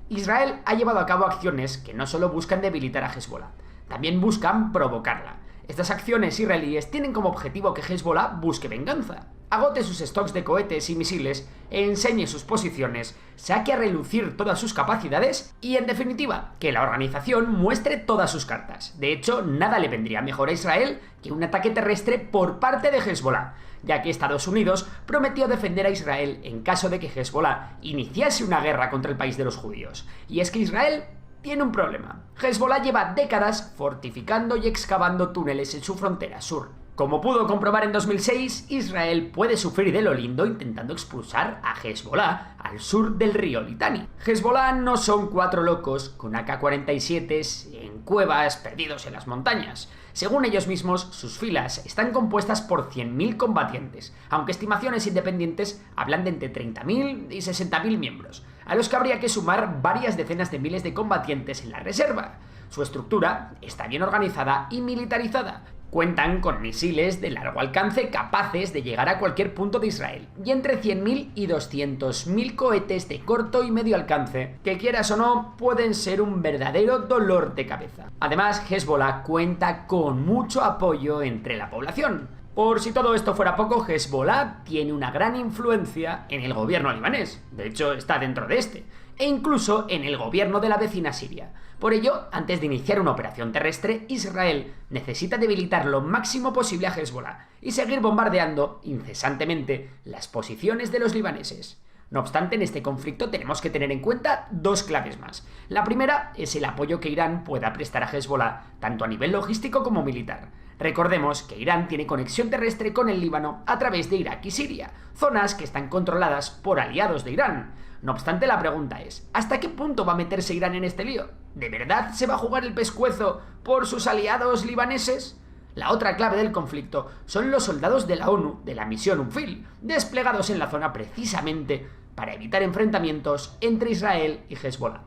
Israel ha llevado a cabo acciones que no solo buscan debilitar a Hezbollah, también buscan provocarla. Estas acciones israelíes tienen como objetivo que Hezbollah busque venganza, agote sus stocks de cohetes y misiles, enseñe sus posiciones, saque a relucir todas sus capacidades y, en definitiva, que la organización muestre todas sus cartas. De hecho, nada le vendría mejor a Israel que un ataque terrestre por parte de Hezbollah, ya que Estados Unidos prometió defender a Israel en caso de que Hezbollah iniciase una guerra contra el país de los judíos. Y es que Israel tiene un problema. Hezbollah lleva décadas fortificando y excavando túneles en su frontera sur. Como pudo comprobar en 2006, Israel puede sufrir de lo lindo intentando expulsar a Hezbollah al sur del río Litani. Hezbollah no son 4 locos con AK-47s en cuevas perdidos en las montañas. Según ellos mismos, sus filas están compuestas por 100.000 combatientes, aunque estimaciones independientes hablan de entre 30.000 y 60.000 miembros, a los que habría que sumar varias decenas de miles de combatientes en la reserva. Su estructura está bien organizada y militarizada. Cuentan con misiles de largo alcance capaces de llegar a cualquier punto de Israel, y entre 100.000 y 200.000 cohetes de corto y medio alcance, que quieras o no, pueden ser un verdadero dolor de cabeza. Además, Hezbollah cuenta con mucho apoyo entre la población. Por si todo esto fuera poco, Hezbollah tiene una gran influencia en el gobierno libanés, de hecho está dentro de este, e incluso en el gobierno de la vecina Siria. Por ello, antes de iniciar una operación terrestre, Israel necesita debilitar lo máximo posible a Hezbollah y seguir bombardeando incesantemente las posiciones de los libaneses. No obstante, en este conflicto tenemos que tener en cuenta 2 claves más. La primera es el apoyo que Irán pueda prestar a Hezbollah, tanto a nivel logístico como militar. Recordemos que Irán tiene conexión terrestre con el Líbano a través de Irak y Siria, zonas que están controladas por aliados de Irán. No obstante, la pregunta es, ¿hasta qué punto va a meterse Irán en este lío? ¿De verdad se va a jugar el pescuezo por sus aliados libaneses? La otra clave del conflicto son los soldados de la ONU de la misión UNFIL, desplegados en la zona precisamente para evitar enfrentamientos entre Israel y Hezbollah.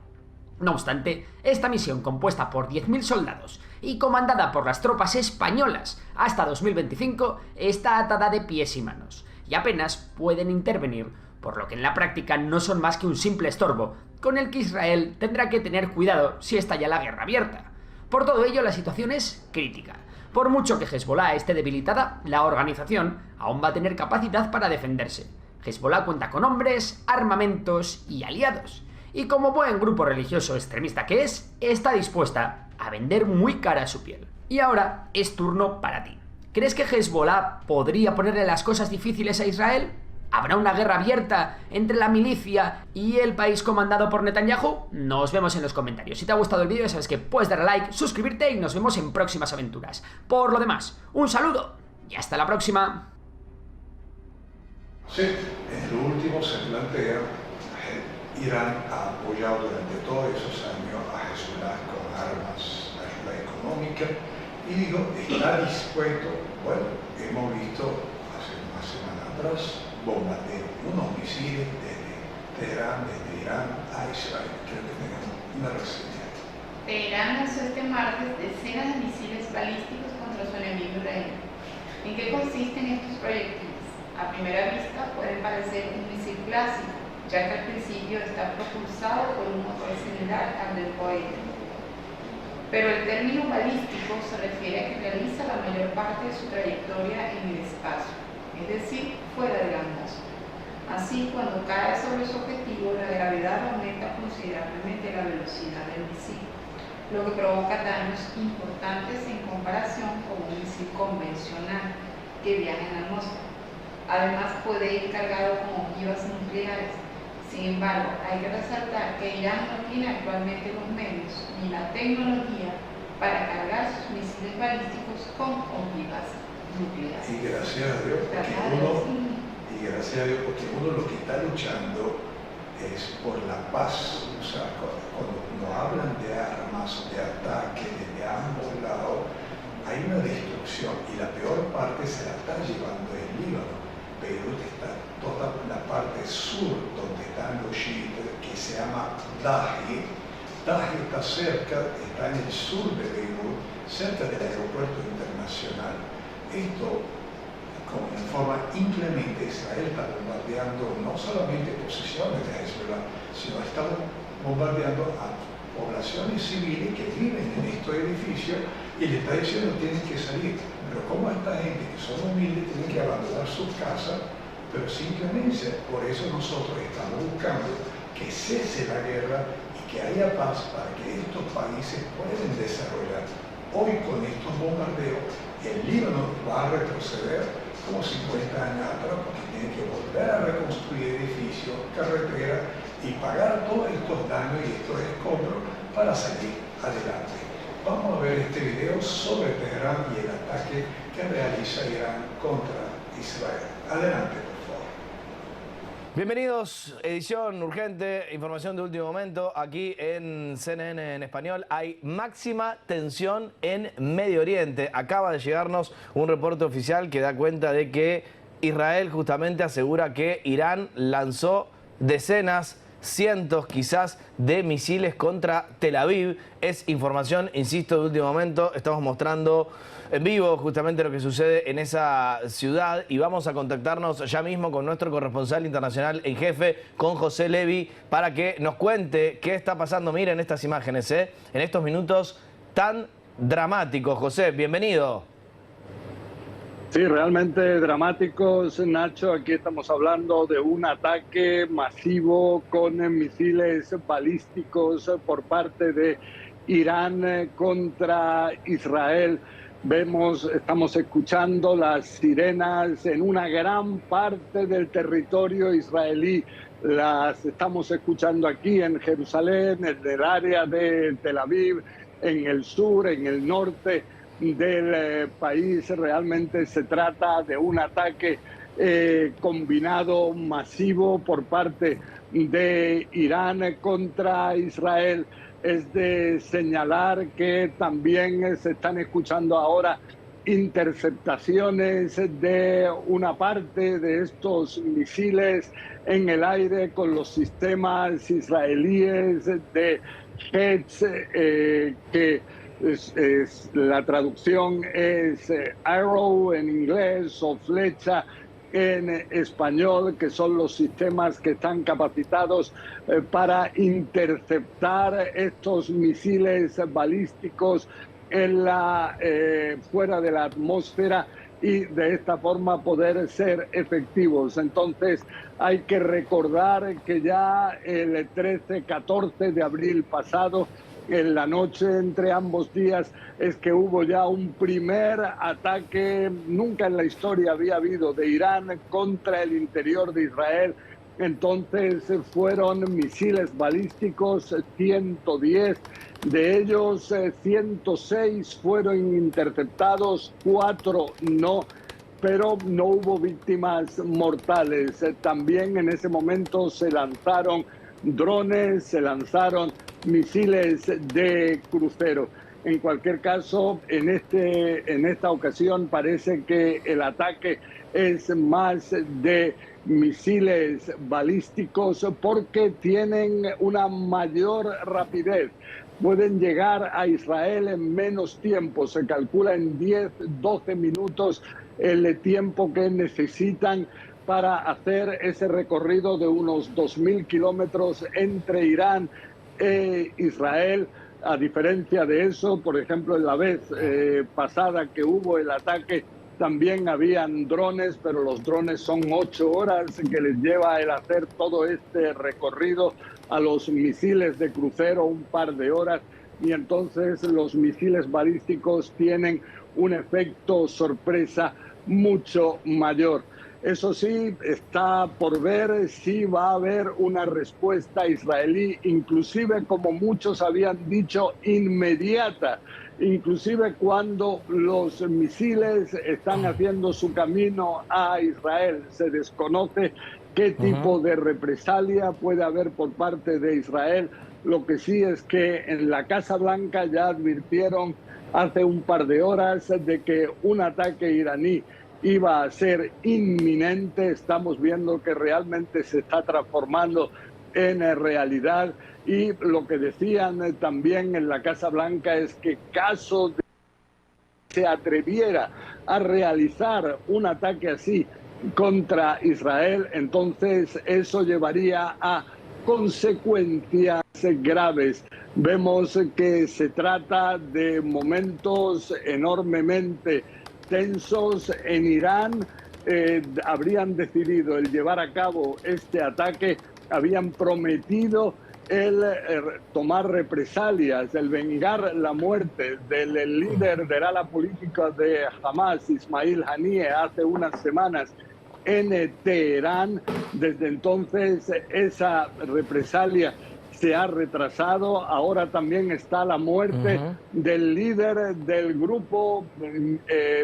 No obstante, esta misión, compuesta por 10.000 soldados y comandada por las tropas españolas hasta 2025, está atada de pies y manos, y apenas pueden intervenir, por lo que en la práctica no son más que un simple estorbo, con el que Israel tendrá que tener cuidado si estalla la guerra abierta. Por todo ello, la situación es crítica. Por mucho que Hezbollah esté debilitada, la organización aún va a tener capacidad para defenderse. Hezbollah cuenta con hombres, armamentos y aliados, y como buen grupo religioso extremista que es, está dispuesta a vender muy cara su piel. Y ahora es turno para ti. ¿Crees que Hezbollah podría ponerle las cosas difíciles a Israel? ¿Habrá una guerra abierta entre la milicia y el país comandado por Netanyahu? Nos vemos en los comentarios. Si te ha gustado el vídeo, ya sabes que puedes darle a like, suscribirte y nos vemos en próximas aventuras. Por lo demás, un saludo y hasta la próxima. Sí, en lo último se plantea, Irán ha apoyado durante todos esos años a Hezbollah con armas, ayuda económica, y digo, está dispuesto, bueno, hemos visto hace una semana atrás, bombardeo, unos misiles desde Teherán, desde Irán a Israel. Creo que tenemos una reseña. Teherán lanzó este martes decenas de misiles balísticos contra su enemigo israelí. ¿En qué consisten estos proyectiles? A primera vista puede parecer un misil clásico, ya que al principio está propulsado por un motor similar al del cohete. Pero el término balístico se refiere a que realiza la mayor parte de su trayectoria en el espacio, es decir, fuera de la atmósfera. Así, cuando cae sobre su objetivo, la gravedad aumenta considerablemente la velocidad del misil, lo que provoca daños importantes en comparación con un misil convencional que viaja en la atmósfera. Además, puede ir cargado con ojivas nucleares. Sin embargo, hay que resaltar que Irán no tiene actualmente los medios ni la tecnología para cargar sus misiles balísticos con ojivas nucleares. Y gracias a Dios, porque uno lo que está luchando es por la paz. O sea, cuando nos hablan de armas, de ataque desde ambos lados, hay una destrucción y la peor parte se la está llevando el Líbano. Beirut está toda la parte sur donde están los chiitas, que se llama Dahi. Dahi está cerca, está en el sur de Beirut, cerca del aeropuerto internacional. Esto, como en forma inclemente, Israel está bombardeando no solamente posiciones de Hezbollah, sino está bombardeando a poblaciones civiles que viven en estos edificios y le está diciendo que tienen que salir. Pero como esta gente que son humildes tienen que abandonar sus casas, pero sin clemencia. Por eso nosotros estamos buscando que cese la guerra y que haya paz para que estos países puedan desarrollar. Hoy con estos bombardeos, el Líbano va a retroceder como 50 años atrás porque tiene que volver a reconstruir edificios, carreteras y pagar todos estos daños y estos escombros para salir adelante. Vamos a ver este video sobre Teherán y el ataque que realiza Irán contra Israel. Adelante, por favor. Bienvenidos, edición urgente, información de último momento. Aquí en CNN en español hay máxima tensión en Medio Oriente. Acaba de llegarnos un reporte oficial que da cuenta de que Israel justamente asegura que Irán lanzó decenas, cientos quizás de misiles contra Tel Aviv. Es información, insisto, de último momento. Estamos mostrando en vivo justamente lo que sucede en esa ciudad y vamos a contactarnos ya mismo con nuestro corresponsal internacional en jefe, con José Levi, para que nos cuente qué está pasando. Miren estas imágenes, en estos minutos tan dramáticos. José, bienvenido. Sí, realmente dramáticos, Nacho. Aquí estamos hablando de un ataque masivo con misiles balísticos por parte de Irán contra Israel. Estamos escuchando las sirenas en una gran parte del territorio israelí. Las estamos escuchando aquí en Jerusalén, en el área de Tel Aviv, en el sur, en el norte del país. Realmente se trata de un ataque combinado masivo por parte de Irán contra Israel. Es de señalar que también se están escuchando ahora interceptaciones de una parte de estos misiles en el aire con los sistemas israelíes de Hetz, que la traducción es Arrow en inglés o flecha en español, que son los sistemas que están capacitados para interceptar estos misiles balísticos en fuera de la atmósfera y de esta forma poder ser efectivos. Entonces hay que recordar que ya el 13-14 de abril pasado, en la noche entre ambos días, es que hubo ya un primer ataque, nunca en la historia había habido, de Irán contra el interior de Israel. Entonces fueron misiles balísticos, 110, de ellos 106 fueron interceptados, 4 no, pero no hubo víctimas mortales. También en ese momento se lanzaron drones, se lanzaron misiles de crucero. En cualquier caso, en esta ocasión parece que el ataque es más de misiles balísticos porque tienen una mayor rapidez. Pueden llegar a Israel en menos tiempo. Se calcula en 10-12 minutos el tiempo que necesitan para hacer ese recorrido de unos 2.000 kilómetros entre Irán e Israel. A diferencia de eso, por ejemplo, en la vez pasada que hubo el ataque, también habían drones, pero los drones son 8 horas que les lleva el hacer todo este recorrido. A los misiles de crucero un par de horas, y entonces los misiles balísticos tienen un efecto sorpresa mucho mayor. Eso sí, está por ver si va a haber una respuesta israelí, inclusive como muchos habían dicho, inmediata. Inclusive cuando los misiles están haciendo su camino a Israel, se desconoce qué tipo de represalia puede haber por parte de Israel. Lo que sí es que en la Casa Blanca ya advirtieron hace un par de horas de que un ataque iraní iba a ser inminente. Estamos viendo que realmente se está transformando en realidad, y lo que decían también en la Casa Blanca es que caso de se atreviera a realizar un ataque así contra Israel, entonces eso llevaría a consecuencias graves. Vemos que se trata de momentos enormemente tensos. En Irán habrían decidido el llevar a cabo este ataque, habían prometido el tomar represalias, el vengar la muerte del líder del ala política de Hamas, Ismail Haniyeh, hace unas semanas en Teherán. Desde entonces esa represalia se ha retrasado. Ahora también está la muerte del líder del grupo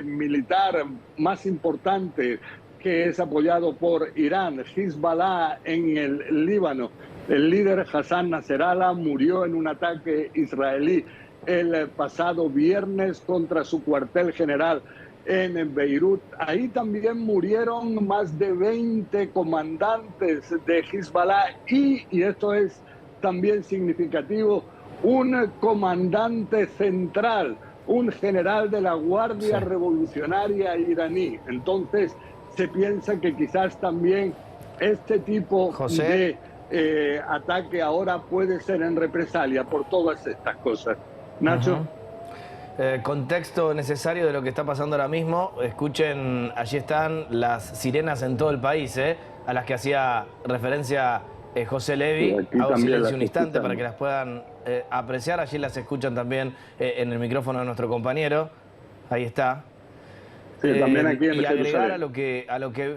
militar más importante que es apoyado por Irán, Hezbollah, en el Líbano. El líder Hassan Nasrallah murió en un ataque israelí el pasado viernes contra su cuartel general en Beirut. Ahí también murieron más de 20 comandantes de Hezbollah y esto es también significativo, un comandante central, un general de la Guardia Revolucionaria iraní. Entonces se piensa que quizás también este tipo de ataque ahora puede ser en represalia por todas estas cosas. Nacho. Contexto necesario de lo que está pasando ahora mismo. Escuchen, allí están las sirenas en todo el país, a las que hacía referencia José Levi. Hago silencio un instante para que las puedan apreciar. Allí las escuchan también en el micrófono de nuestro compañero. Ahí está. Sí, también aquí en y agregar Jerusalén. a lo que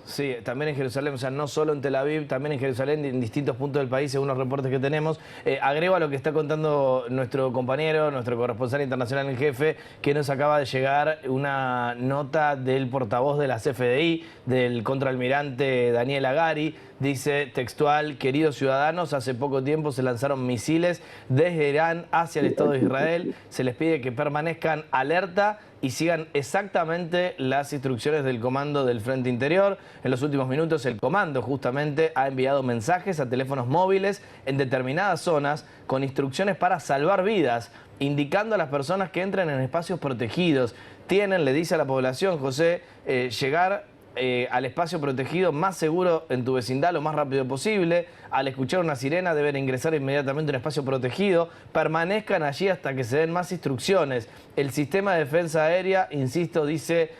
sí, también en Jerusalén, o sea, no solo en Tel Aviv, también en Jerusalén, en distintos puntos del país, según los reportes que tenemos. Agrego a lo que está contando nuestro compañero, nuestro corresponsal internacional en jefe, que nos acaba de llegar una nota del portavoz de la CFDI, del contraalmirante Daniel Hagari. Dice textual: queridos ciudadanos, hace poco tiempo se lanzaron misiles desde Irán hacia el Estado de Israel. Se les pide que permanezcan alerta y sigan exactamente las instrucciones del comando del Frente Interior. En los últimos minutos el comando justamente ha enviado mensajes a teléfonos móviles en determinadas zonas con instrucciones para salvar vidas, indicando a las personas que entren en espacios protegidos. Tienen, le dice a la población, José, llegar al espacio protegido más seguro en tu vecindad lo más rápido posible. Al escuchar una sirena deben ingresar inmediatamente a un espacio protegido. Permanezcan allí hasta que se den más instrucciones. El sistema de defensa aérea, insisto, dice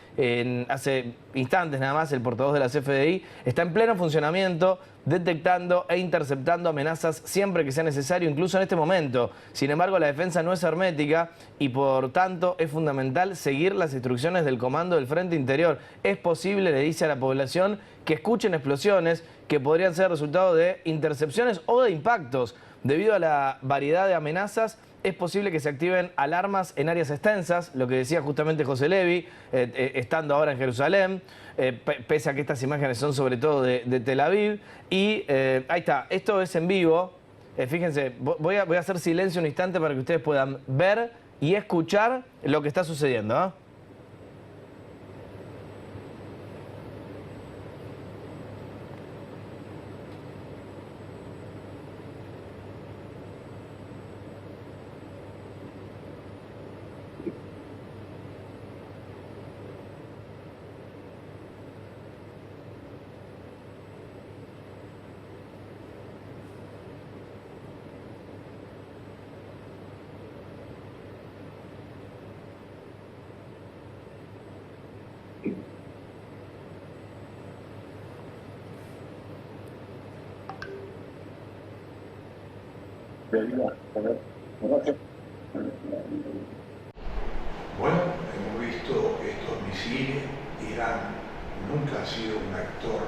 hace instantes nada más el portavoz de la CFDI, está en pleno funcionamiento, detectando e interceptando amenazas siempre que sea necesario, incluso en este momento. Sin embargo, la defensa no es hermética y por tanto es fundamental seguir las instrucciones del comando del Frente Interior. Es posible, le dice a la población, que escuchen explosiones que podrían ser resultado de intercepciones o de impactos. Debido a la variedad de amenazas, es posible que se activen alarmas en áreas extensas, lo que decía justamente José Levi, estando ahora en Jerusalén, pese a que estas imágenes son sobre todo de Tel Aviv. Y ahí está, esto es en vivo. Fíjense, voy a hacer silencio un instante para que ustedes puedan ver y escuchar lo que está sucediendo, ¿eh? Bueno, hemos visto estos misiles. Irán nunca ha sido un actor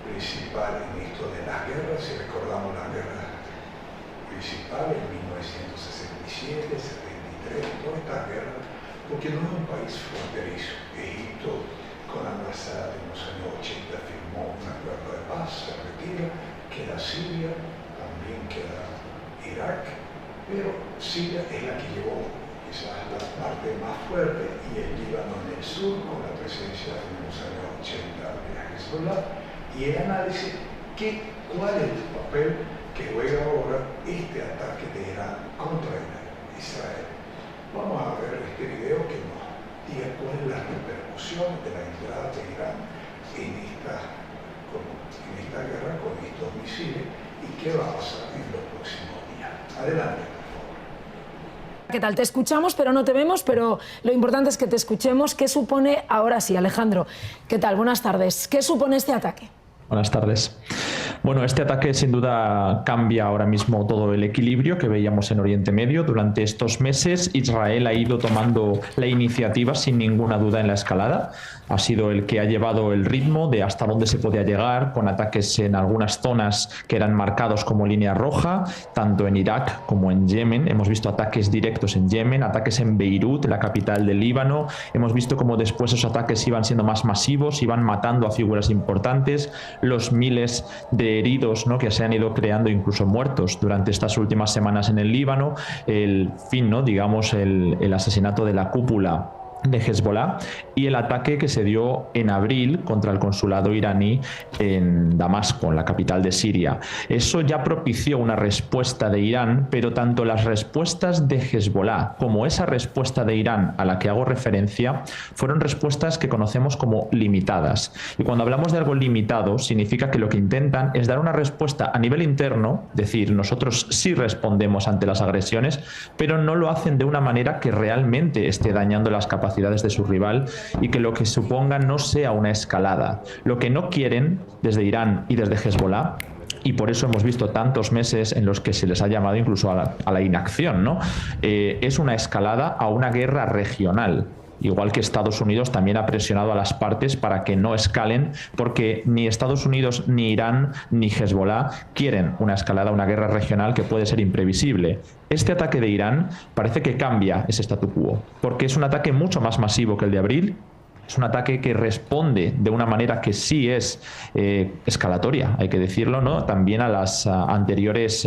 principal en esto de las guerras. Si recordamos las guerras principales, en 1967, 73, todas estas guerras, porque no es un país fronterizo. Egipto, con Al-Assad en los años 80 firmó un acuerdo de paz, se retira, queda Siria, también queda Irak, pero Siria es la que llevó quizás la parte más fuerte, y el Líbano en el sur con la presencia en los años 80 de Hezbollah, y el análisis cuál es el papel que juega ahora este ataque de Irán contra Israel. Vamos a ver este video que nos diga cuál es la repercusión de la entrada de Irán en esta guerra con estos misiles y qué va a pasar en los próximos días. Adelante, por favor. ¿Qué tal? Te escuchamos, pero no te vemos, pero lo importante es que te escuchemos. ¿Qué supone, ahora sí, Alejandro? ¿Qué tal? Buenas tardes. ¿Qué supone este ataque? Buenas tardes. Bueno, este ataque sin duda cambia ahora mismo todo el equilibrio que veíamos en Oriente Medio. Durante estos meses Israel ha ido tomando la iniciativa sin ninguna duda en la escalada. Ha sido el que ha llevado el ritmo de hasta dónde se podía llegar, con ataques en algunas zonas que eran marcados como línea roja, tanto en Irak como en Yemen. Hemos visto ataques directos en Yemen, ataques en Beirut, la capital del Líbano. Hemos visto cómo después esos ataques iban siendo más masivos, iban matando a figuras importantes, los miles de heridos, ¿no?, que se han ido creando, incluso muertos durante estas últimas semanas en el Líbano, el fin, ¿no?, digamos, el asesinato de la cúpula de Hezbollah y el ataque que se dio en abril contra el consulado iraní en Damasco, en la capital de Siria. Eso ya propició una respuesta de Irán, pero tanto las respuestas de Hezbollah como esa respuesta de Irán a la que hago referencia fueron respuestas que conocemos como limitadas. Y cuando hablamos de algo limitado, significa que lo que intentan es dar una respuesta a nivel interno, es decir, nosotros sí respondemos ante las agresiones, pero no lo hacen de una manera que realmente esté dañando las capacidades de su rival y que lo que suponga no sea una escalada. Lo que no quieren desde Irán y desde Hezbollah, y por eso hemos visto tantos meses en los que se les ha llamado incluso a la inacción, ¿no?, es una escalada a una guerra regional. Igual que Estados Unidos también ha presionado a las partes para que no escalen, porque ni Estados Unidos, ni Irán, ni Hezbollah quieren una escalada, una guerra regional que puede ser imprevisible. Este ataque de Irán parece que cambia ese statu quo, porque es un ataque mucho más masivo que el de abril. Es un ataque que responde de una manera que sí es escalatoria, hay que decirlo, ¿no? También a las anteriores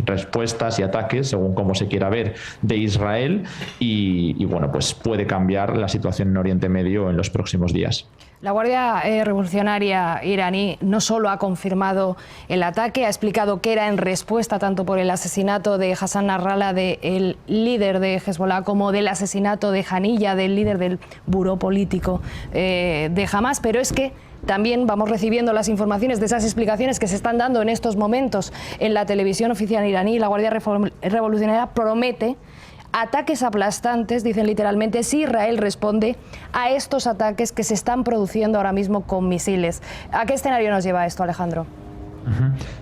respuestas y ataques, según cómo se quiera ver, de Israel y bueno, pues puede cambiar la situación en Oriente Medio en los próximos días. La Guardia Revolucionaria iraní no solo ha confirmado el ataque, ha explicado que era en respuesta tanto por el asesinato de Hassan Nasrallah, del líder de Hezbollah, como del asesinato de Haniyeh, del líder del buró político de Hamas, pero es que también vamos recibiendo las informaciones de esas explicaciones que se están dando en estos momentos en la televisión oficial iraní. La Guardia Revolucionaria promete ataques aplastantes, dicen literalmente, si Israel responde a estos ataques que se están produciendo ahora mismo con misiles. ¿A qué escenario nos lleva esto, Alejandro?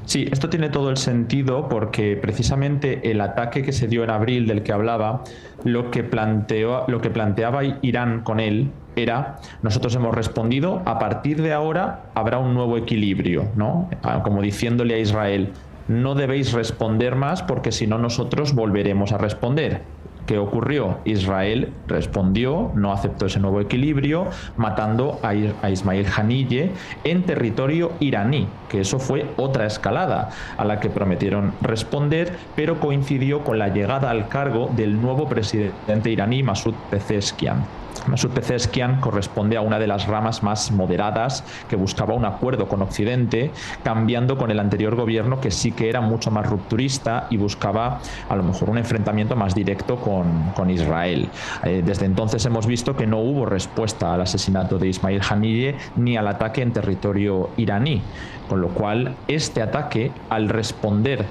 Sí, esto tiene todo el sentido porque precisamente el ataque que se dio en abril del que hablaba, lo que planteaba Irán con él era: nosotros hemos respondido, a partir de ahora habrá un nuevo equilibrio, ¿no? Como diciéndole a Israel, no debéis responder más porque si no nosotros volveremos a responder. ¿Qué ocurrió? Israel respondió, no aceptó ese nuevo equilibrio, matando a Ismail Haniyeh en territorio iraní, que eso fue otra escalada a la que prometieron responder, pero coincidió con la llegada al cargo del nuevo presidente iraní, Masoud Pezeshkian. Masoud Pezeshkian corresponde a una de las ramas más moderadas que buscaba un acuerdo con Occidente, cambiando con el anterior gobierno, que sí que era mucho más rupturista y buscaba a lo mejor un enfrentamiento más directo con Israel. Desde entonces hemos visto que no hubo respuesta al asesinato de Ismail Haniyeh ni al ataque en territorio iraní, con lo cual este ataque, al responder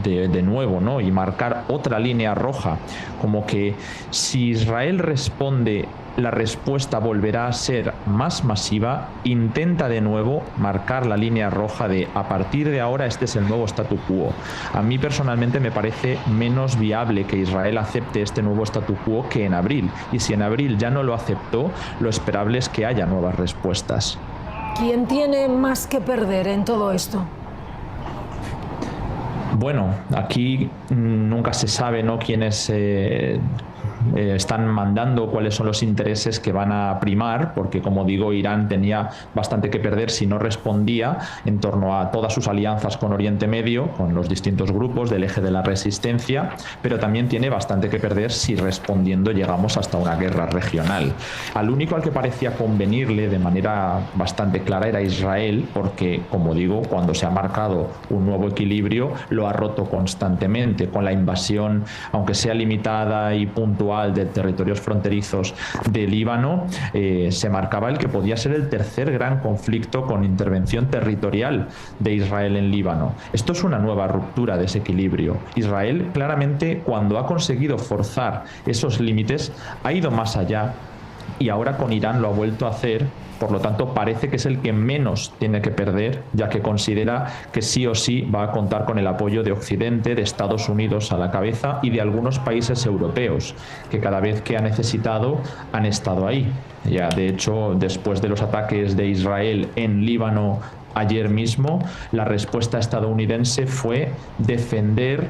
de nuevo, ¿no?, y marcar otra línea roja, como que si Israel responde, la respuesta volverá a ser más masiva, intenta de nuevo marcar la línea roja de a partir de ahora este es el nuevo statu quo. A mí personalmente me parece menos viable que Israel acepte este nuevo statu quo que en abril, y si en abril ya no lo aceptó, lo esperable es que haya nuevas respuestas. ¿Quién tiene más que perder en todo esto? Bueno, aquí nunca se sabe, ¿no?, quiénes están mandando, cuáles son los intereses que van a primar, porque como digo, Irán tenía bastante que perder si no respondía en torno a todas sus alianzas con Oriente Medio, con los distintos grupos del eje de la resistencia, pero también tiene bastante que perder si respondiendo llegamos hasta una guerra regional. Al único al que parecía convenirle de manera bastante clara era Israel, porque como digo, cuando se ha marcado un nuevo equilibrio, lo ha roto constantemente con la invasión, aunque sea limitada y puntual, de territorios fronterizos de Líbano. Se marcaba el que podía ser el tercer gran conflicto con intervención territorial de Israel en Líbano. Esto es una nueva ruptura de ese equilibrio. Israel claramente, cuando ha conseguido forzar esos límites, ha ido más allá y ahora con Irán lo ha vuelto a hacer. Por lo tanto, parece que es el que menos tiene que perder, ya que considera que sí o sí va a contar con el apoyo de Occidente, de Estados Unidos a la cabeza y de algunos países europeos, que cada vez que ha necesitado han estado ahí. Ya, de hecho, después de los ataques de Israel en Líbano ayer mismo, la respuesta estadounidense fue defender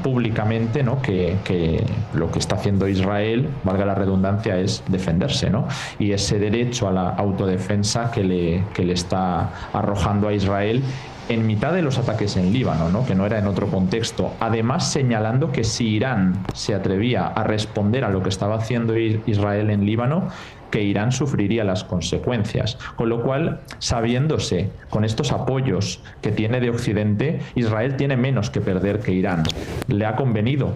públicamente, ¿no?, que lo que está haciendo Israel, valga la redundancia, es defenderse, ¿no?, y ese derecho a la autodefensa que le está arrojando a Israel en mitad de los ataques en Líbano, ¿no?, que no era en otro contexto. Además, señalando que si Irán se atrevía a responder a lo que estaba haciendo Israel en Líbano, que Irán sufriría las consecuencias. Con lo cual, sabiéndose con estos apoyos que tiene de Occidente, Israel tiene menos que perder que Irán. Le ha convenido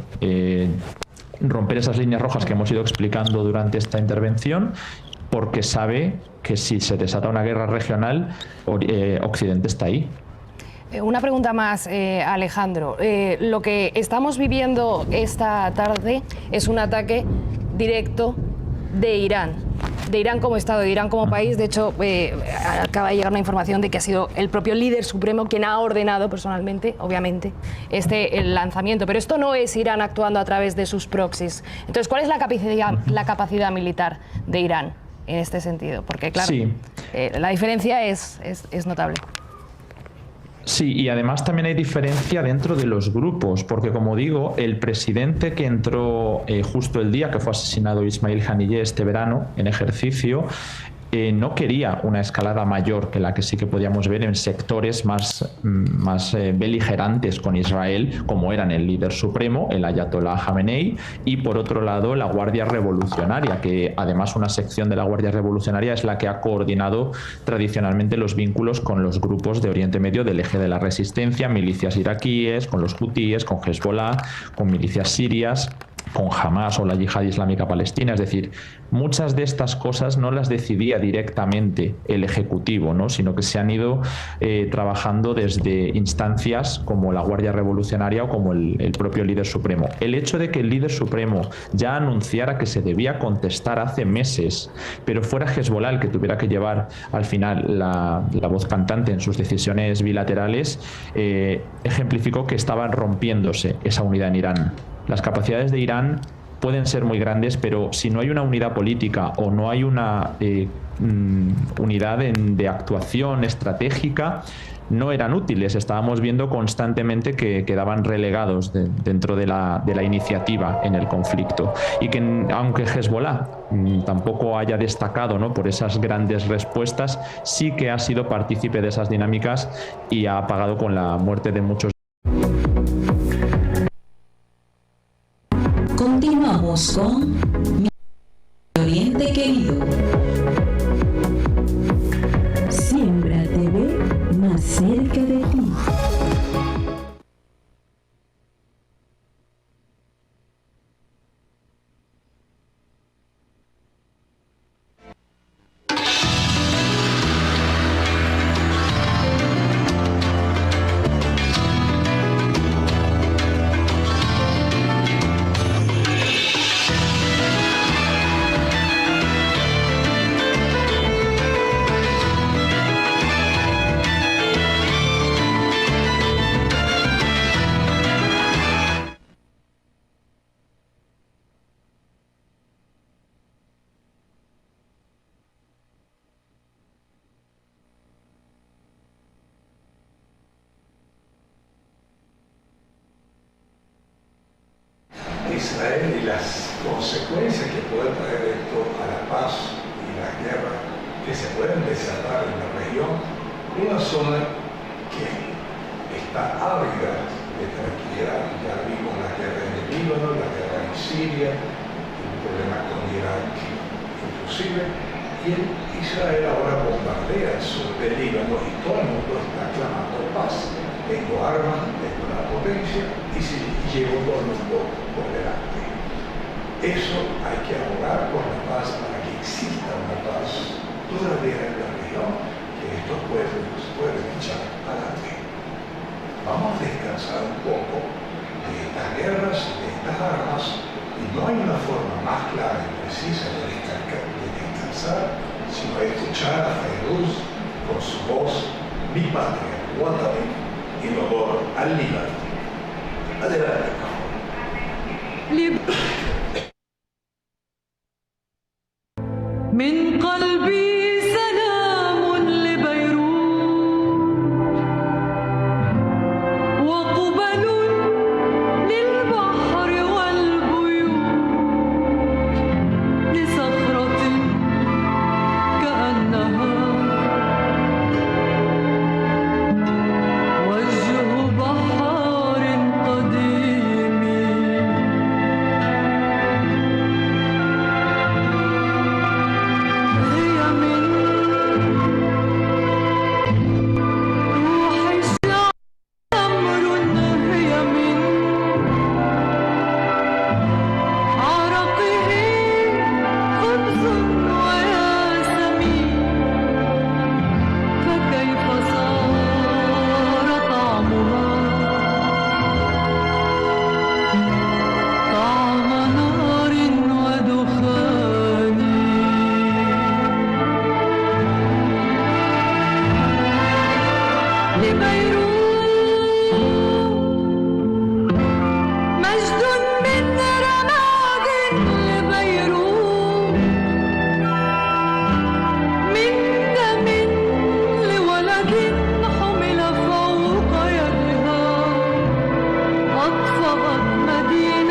romper esas líneas rojas que hemos ido explicando durante esta intervención, porque sabe que si se desata una guerra regional, Occidente está ahí. Una pregunta más, Alejandro. Lo que estamos viviendo esta tarde es un ataque directo de Irán como Estado, de Irán como país. De hecho, acaba de llegar una información de que ha sido el propio líder supremo quien ha ordenado personalmente, obviamente, el lanzamiento. Pero esto no es Irán actuando a través de sus proxies. Entonces, ¿cuál es la capacidad militar de Irán en este sentido? Porque, claro, sí, la diferencia es notable. Sí, y además también hay diferencia dentro de los grupos, porque como digo, el presidente que entró justo el día que fue asesinado Ismail Haniyeh este verano en ejercicio, no quería una escalada mayor que la que sí que podíamos ver en sectores más beligerantes con Israel, como eran el líder supremo, el Ayatollah Khamenei, y por otro lado la Guardia Revolucionaria, que además una sección de la Guardia Revolucionaria es la que ha coordinado tradicionalmente los vínculos con los grupos de Oriente Medio del eje de la resistencia, milicias iraquíes, con los hutíes, con Hezbollah, con milicias sirias, con Hamas o la Yihad Islámica Palestina. Es decir, muchas de estas cosas no las decidía directamente el Ejecutivo, ¿no? Sino que se han ido trabajando desde instancias como la Guardia Revolucionaria o como el propio líder supremo. El hecho de que el líder supremo ya anunciara que se debía contestar hace meses, pero fuera Hezbollah el que tuviera que llevar al final la voz cantante en sus decisiones bilaterales, ejemplificó que estaba rompiéndose esa unidad en Irán. Las capacidades de Irán pueden ser muy grandes, pero si no hay una unidad política o no hay una unidad de actuación estratégica, no eran útiles. Estábamos viendo constantemente que quedaban relegados dentro de la iniciativa en el conflicto. Y que aunque Hezbollah tampoco haya destacado, ¿no?, por esas grandes respuestas, sí que ha sido partícipe de esas dinámicas y ha pagado con la muerte de muchos. Continuamos con Mi Oriente Querido. Siembra TV, más cerca de ti. Israel y las consecuencias que puede traer esto a la paz y la guerra que se pueden desatar en la región, una zona que está ávida de tranquilidad. Ya vimos la guerra en el Líbano, la guerra en Siria, el problema con Irak inclusive, y Israel ahora bombardea el sur del Líbano y todo el mundo está clamando paz. Tengo armas, tengo una potencia y si llevo todo el mundo por delante. Eso hay que abogar por la paz para que exista una paz duradera en la región, que estos pueblos pueden echar adelante. Vamos a descansar un poco de estas guerras, de estas armas, y no hay una forma más clara y precisa de descansar, sino escuchar a Fairuz con su voz, Mi Patria, Watanin, en honor al Líbano. Adelante, por favor. من قلبي سلام لبيروت وقبل للبحر والبيوت لصخرة كأنها وجه بحار قديم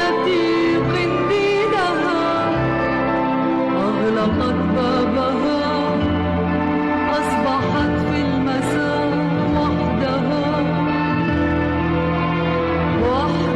رايتي قنديلها أغلقت بابها أصبحت في المساء وحدها وليل.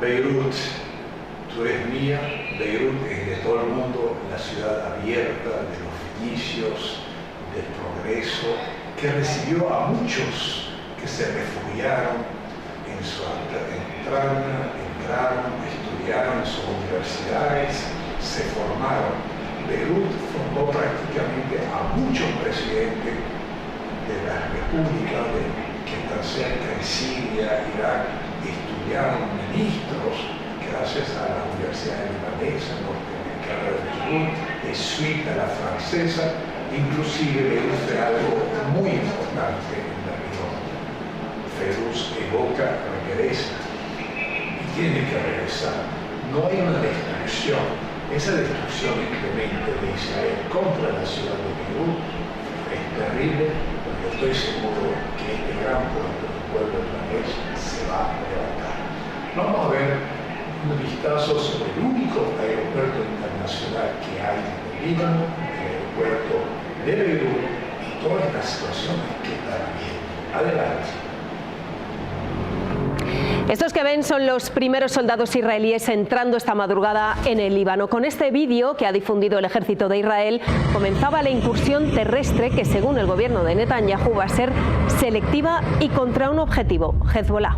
Beirut, tú eres mía, Beirut es de todo el mundo, la ciudad abierta de los fenicios, del progreso, que recibió a muchos que se refugiaron en su entraron, estudiaron en sus universidades, se formaron. Beirut formó prácticamente a muchos presidentes de las repúblicas que están cerca en Siria, Irak, estudiaron ministros gracias a la Universidad Libanesa, norteamericana del sur, de Suiza, la francesa, inclusive Beirut fue algo muy importante en la región. Feruz evoca, regresa y tiene que regresar. No hay una destrucción. Esa destrucción incremente de Israel contra la ciudad de Beirut es terrible, porque estoy seguro que este gran pueblo, el pueblo israelí, se va a levantar. Vamos a ver un vistazo sobre el único aeropuerto internacional que hay en el Líbano, el aeropuerto de Beirut, y todas las situaciones que están bien. Adelante. Estos que ven son los primeros soldados israelíes entrando esta madrugada en el Líbano. Con este vídeo que ha difundido el ejército de Israel, comenzaba la incursión terrestre que, según el gobierno de Netanyahu, va a ser selectiva y contra un objetivo: Hezbollah.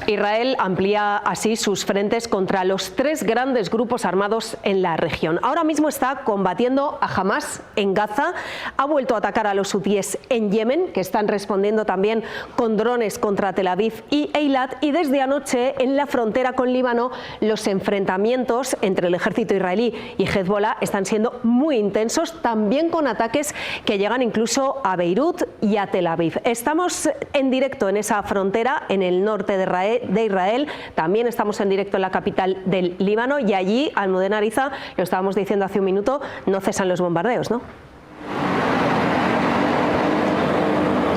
Israel amplía así sus frentes contra los tres grandes grupos armados en la región. Ahora mismo está combatiendo a Hamas en Gaza, ha vuelto a atacar a los hutíes en Yemen, que están respondiendo también con drones contra Tel Aviv y Eilat, y desde anoche en la frontera con Líbano los enfrentamientos entre el ejército israelí y Hezbollah están siendo muy intensos, también con ataques que llegan incluso a Beirut y a Tel Aviv. Estamos en directo en esa frontera, en el norte de Israel, también estamos en directo en la capital del Líbano, y allí, Almudena Ariza, lo estábamos diciendo hace un minuto, no cesan los bombardeos, ¿no?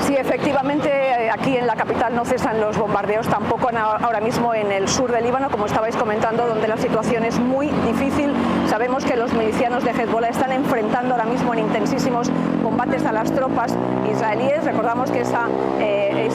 Sí, efectivamente, aquí en la capital no cesan los bombardeos, tampoco ahora mismo en el sur del Líbano, como estabais comentando, donde la situación es muy difícil. Sabemos que los milicianos de Hezbollah están enfrentando ahora mismo en intensísimos combates a las tropas israelíes. Recordamos que esa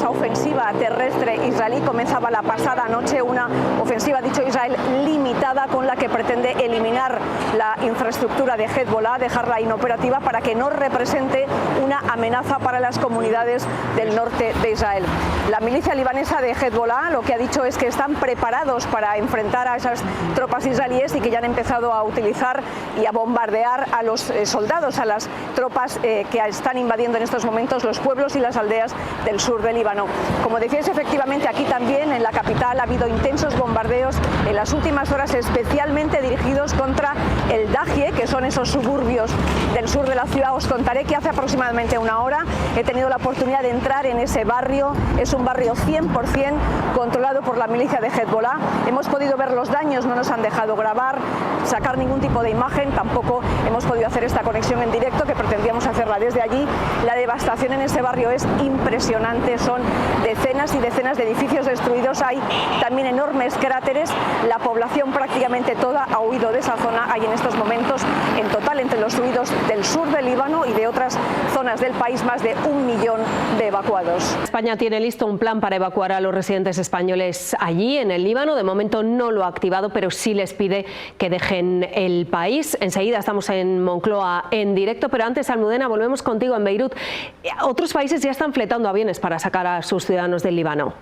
ofensiva terrestre israelí comenzaba la pasada noche, una ofensiva, dicho Israel, limitada, con la que pretende eliminar la infraestructura de Hezbollah, dejarla inoperativa para que no represente una amenaza para las comunidades del norte de Israel. La milicia libanesa de Hezbollah lo que ha dicho es que están preparados para enfrentar a esas tropas israelíes y que ya han empezado a utilizar y a bombardear a los soldados, a las tropas que están invadiendo en estos momentos los pueblos y las aldeas del sur del Líbano. Como decíais, efectivamente aquí también en la capital ha habido intensos bombardeos en las últimas horas, especialmente dirigidos contra el Dahie, que son esos suburbios del sur de la ciudad. Os contaré que hace aproximadamente una hora he tenido la oportunidad de entrar en ese barrio. Es un barrio 100% controlado por la milicia de Hezbollah. Hemos podido ver los daños, no nos han dejado grabar, sacar ningún tipo de imagen, tampoco hemos podido hacer esta conexión en directo, que pretendíamos hacerla desde allí. La devastación en ese barrio es impresionante, son decenas y decenas de edificios destruidos, hay también enormes cráteres. La población prácticamente toda ha huido de esa zona. Hay en estos momentos, en total, entre los huidos del sur del Líbano y de otras zonas del país, más de 1 millón de evacuados. España tiene listo un plan para evacuar a los residentes españoles allí en el Líbano. De momento no lo ha activado, pero sí les pide que dejen el país. Enseguida estamos en Moncloa en directo, pero antes, Almudena, volvemos contigo en Beirut. Otros países ya están fletando aviones para sacar a sus ciudadanos del Líbano.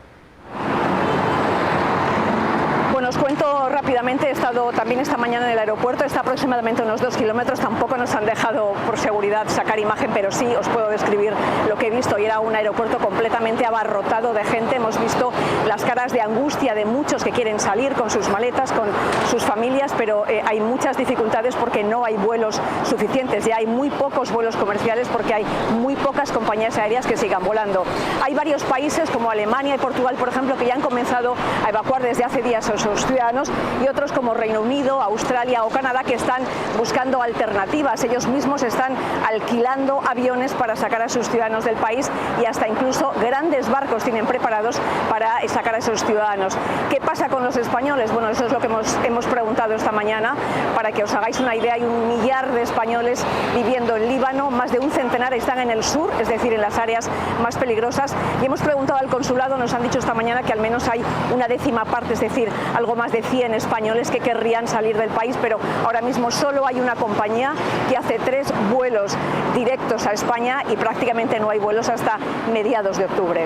Bueno, os cuento rápidamente, he estado también esta mañana en el aeropuerto, está aproximadamente unos 2 kilómetros, tampoco nos han dejado por seguridad sacar imagen, pero sí os puedo describir lo que he visto, y era un aeropuerto completamente abarrotado de gente. Hemos visto las caras de angustia de muchos que quieren salir con sus maletas, con sus familias, pero hay muchas dificultades porque no hay vuelos suficientes, ya hay muy pocos vuelos comerciales porque hay muy pocas compañías aéreas que sigan volando. Hay varios países como Alemania y Portugal, por ejemplo, que ya han comenzado a evacuar desde hace días a sus ciudadanos, y otros como Reino Unido, Australia o Canadá, que están buscando alternativas. Ellos mismos están alquilando aviones para sacar a sus ciudadanos del país, y hasta incluso grandes barcos tienen preparados para sacar a esos ciudadanos. ¿Qué pasa con los españoles? Bueno, eso es lo que hemos preguntado esta mañana. Para que os hagáis una idea, hay 1 millar de españoles viviendo en Líbano, más de un centenar están en el sur, es decir, en las áreas más peligrosas, y hemos preguntado al consulado, nos han dicho esta mañana que al menos hay una décima parte, es decir, algo más de 100 españoles que querrían salir del país, pero ahora mismo solo hay una compañía que hace 3 vuelos directos a España y prácticamente no hay vuelos hasta mediados de octubre.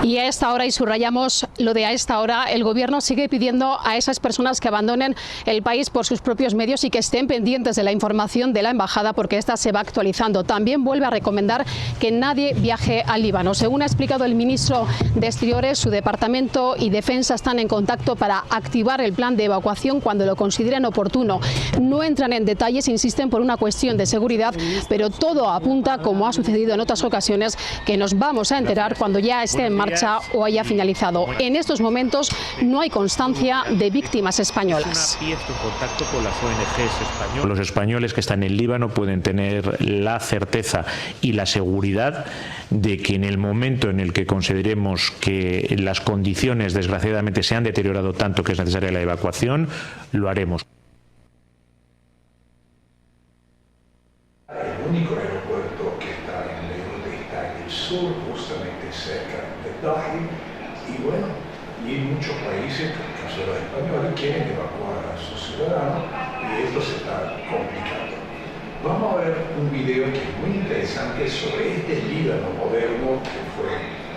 Y a esta hora, y subrayamos lo de a esta hora, el Gobierno sigue pidiendo a esas personas que abandonen el país por sus propios medios y que estén pendientes de la información de la Embajada, porque esta se va actualizando. También vuelve a recomendar que nadie viaje al Líbano. Según ha explicado el ministro de Exteriores, su departamento y Defensa están en contacto para activar el plan de evacuación cuando lo consideren oportuno. No entran en detalles, insisten, por una cuestión de seguridad, pero todo apunta, como ha sucedido en otras ocasiones, que nos vamos a enterar cuando ya esté en marcha o haya finalizado. En estos momentos no hay constancia de víctimas españolas. Los españoles que están en Líbano pueden tener la certeza y la seguridad de que en el momento en el que consideremos que las condiciones desgraciadamente se han deteriorado tanto que es necesaria la evacuación, lo haremos. El único aeropuerto que está en Beirut está en el sur, justamente cerca de Dahie, y bueno, y en muchos países, en el caso de los españoles, quieren evacuar a sus ciudadanos, y esto se está complicando. Vamos a ver un video que es muy interesante sobre este Líbano moderno que fue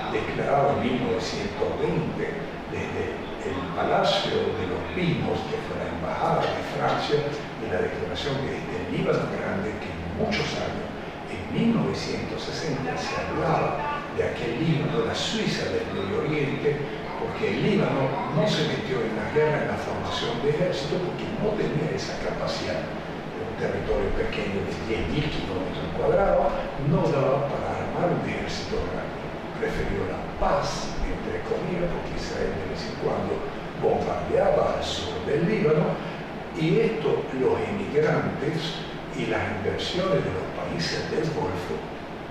declarado en 1920 desde el Palacio de los Pinos, que fue la Embajada de Francia, y la declaración de este Líbano grande que muchos años, en 1960, se hablaba de aquel Líbano, la Suiza del Medio Oriente, porque el Líbano no se metió en la guerra, en la formación de ejército, porque no tenía esa capacidad. Un territorio pequeño de 10.000 kilómetros cuadrados no daba para armar un ejército grande. Prefirió la paz, entre comillas, porque Israel de vez en cuando bombardeaba al sur del Líbano, y esto los inmigrantes y las inversiones de los países del Golfo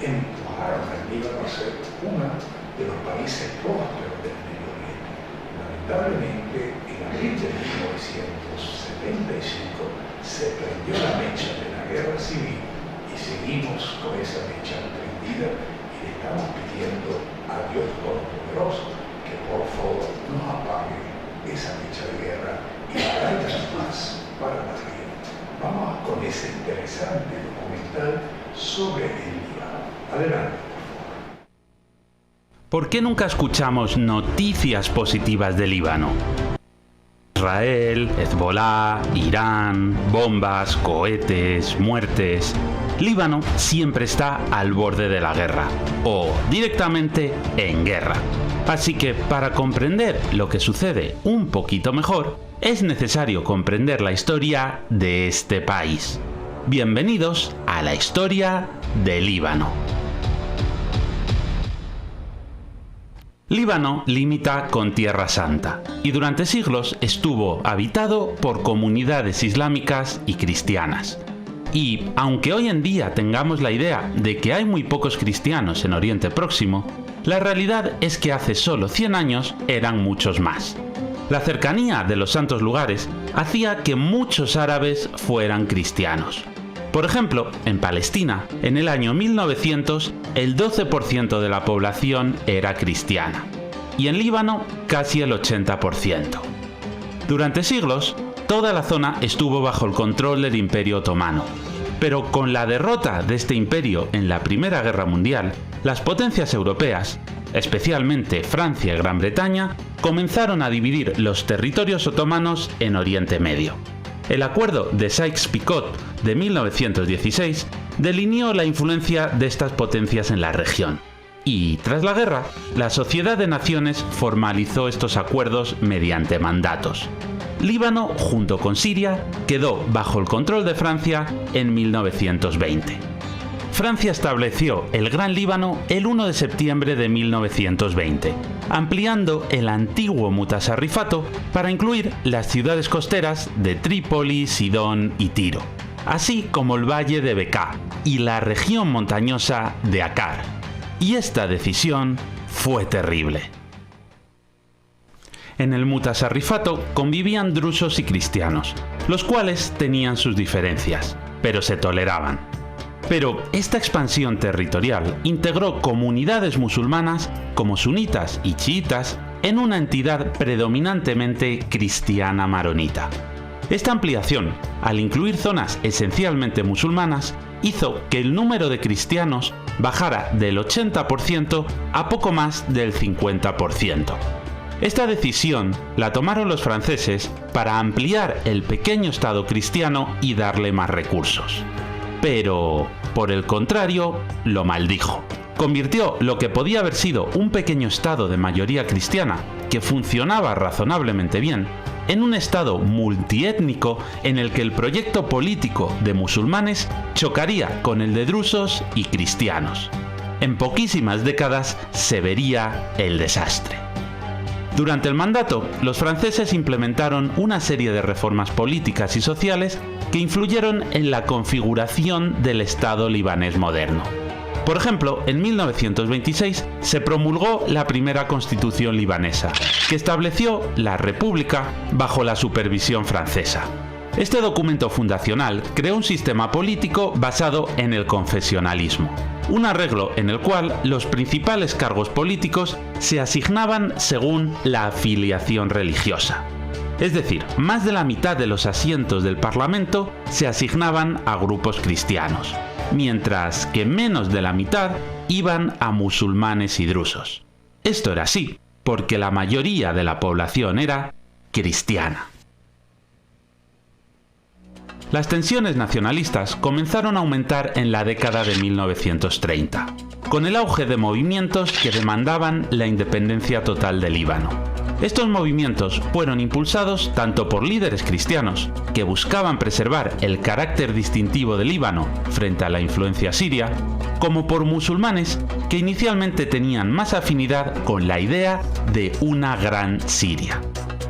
empujaron llevaron al Líbano a ser uno de los países prósperos del Medio Oriente. Lamentablemente, en abril de 1975 se prendió la mecha de la guerra civil y seguimos con esa mecha prendida y le estamos pidiendo a Dios Todopoderoso que por favor nos apague esa mecha de guerra y traiga paz para la vida. Vamos con ese interesante documental sobre el Líbano. Adelante. ¿Por qué nunca escuchamos noticias positivas de Líbano? Israel, Hezbolá, Irán, bombas, cohetes, muertes. Líbano siempre está al borde de la guerra o directamente en guerra. Así que para comprender lo que sucede un poquito mejor, es necesario comprender la historia de este país. Bienvenidos a la historia de Líbano. Líbano limita con Tierra Santa y durante siglos estuvo habitado por comunidades islámicas y cristianas. Y aunque hoy en día tengamos la idea de que hay muy pocos cristianos en Oriente Próximo, la realidad es que hace solo 100 años eran muchos más. La cercanía de los santos lugares hacía que muchos árabes fueran cristianos. Por ejemplo, en Palestina, en el año 1900, el 12% de la población era cristiana, y en Líbano casi el 80%. Durante siglos, toda la zona estuvo bajo el control del Imperio Otomano, pero con la derrota de este imperio en la Primera Guerra Mundial, las potencias europeas, especialmente Francia y Gran Bretaña, comenzaron a dividir los territorios otomanos en Oriente Medio. El acuerdo de Sykes-Picot de 1916 delineó la influencia de estas potencias en la región. Y tras la guerra, la Sociedad de Naciones formalizó estos acuerdos mediante mandatos. Líbano, junto con Siria, quedó bajo el control de Francia en 1920. Francia estableció el Gran Líbano el 1 de septiembre de 1920, ampliando el antiguo Mutasarrifato para incluir las ciudades costeras de Trípoli, Sidón y Tiro, así como el valle de Bekaa y la región montañosa de Akkar. Y esta decisión fue terrible. En el Mutasarrifato convivían drusos y cristianos, los cuales tenían sus diferencias, pero se toleraban. Pero esta expansión territorial integró comunidades musulmanas como sunitas y chiitas en una entidad predominantemente cristiana maronita. Esta ampliación, al incluir zonas esencialmente musulmanas, hizo que el número de cristianos bajara del 80% a poco más del 50%. Esta decisión la tomaron los franceses para ampliar el pequeño estado cristiano y darle más recursos. Pero, por el contrario, lo maldijo. Convirtió lo que podía haber sido un pequeño estado de mayoría cristiana, que funcionaba razonablemente bien, en un estado multiétnico en el que el proyecto político de musulmanes chocaría con el de drusos y cristianos. En poquísimas décadas se vería el desastre. Durante el mandato, los franceses implementaron una serie de reformas políticas y sociales que influyeron en la configuración del Estado libanés moderno. Por ejemplo, en 1926 se promulgó la primera constitución libanesa, que estableció la República bajo la supervisión francesa. Este documento fundacional creó un sistema político basado en el confesionalismo, un arreglo en el cual los principales cargos políticos se asignaban según la afiliación religiosa. Es decir, más de la mitad de los asientos del Parlamento se asignaban a grupos cristianos, mientras que menos de la mitad iban a musulmanes y drusos. Esto era así, porque la mayoría de la población era cristiana. Las tensiones nacionalistas comenzaron a aumentar en la década de 1930, con el auge de movimientos que demandaban la independencia total de Líbano. Estos movimientos fueron impulsados tanto por líderes cristianos, que buscaban preservar el carácter distintivo de Líbano frente a la influencia siria, como por musulmanes que inicialmente tenían más afinidad con la idea de una gran Siria.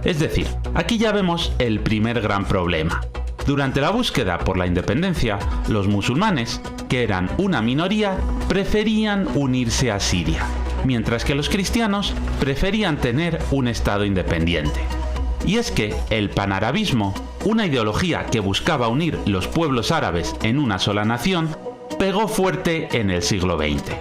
Es decir, aquí ya vemos el primer gran problema. Durante la búsqueda por la independencia, los musulmanes, que eran una minoría, preferían unirse a Siria, mientras que los cristianos preferían tener un estado independiente. Y es que el panarabismo, una ideología que buscaba unir los pueblos árabes en una sola nación, pegó fuerte en el siglo XX.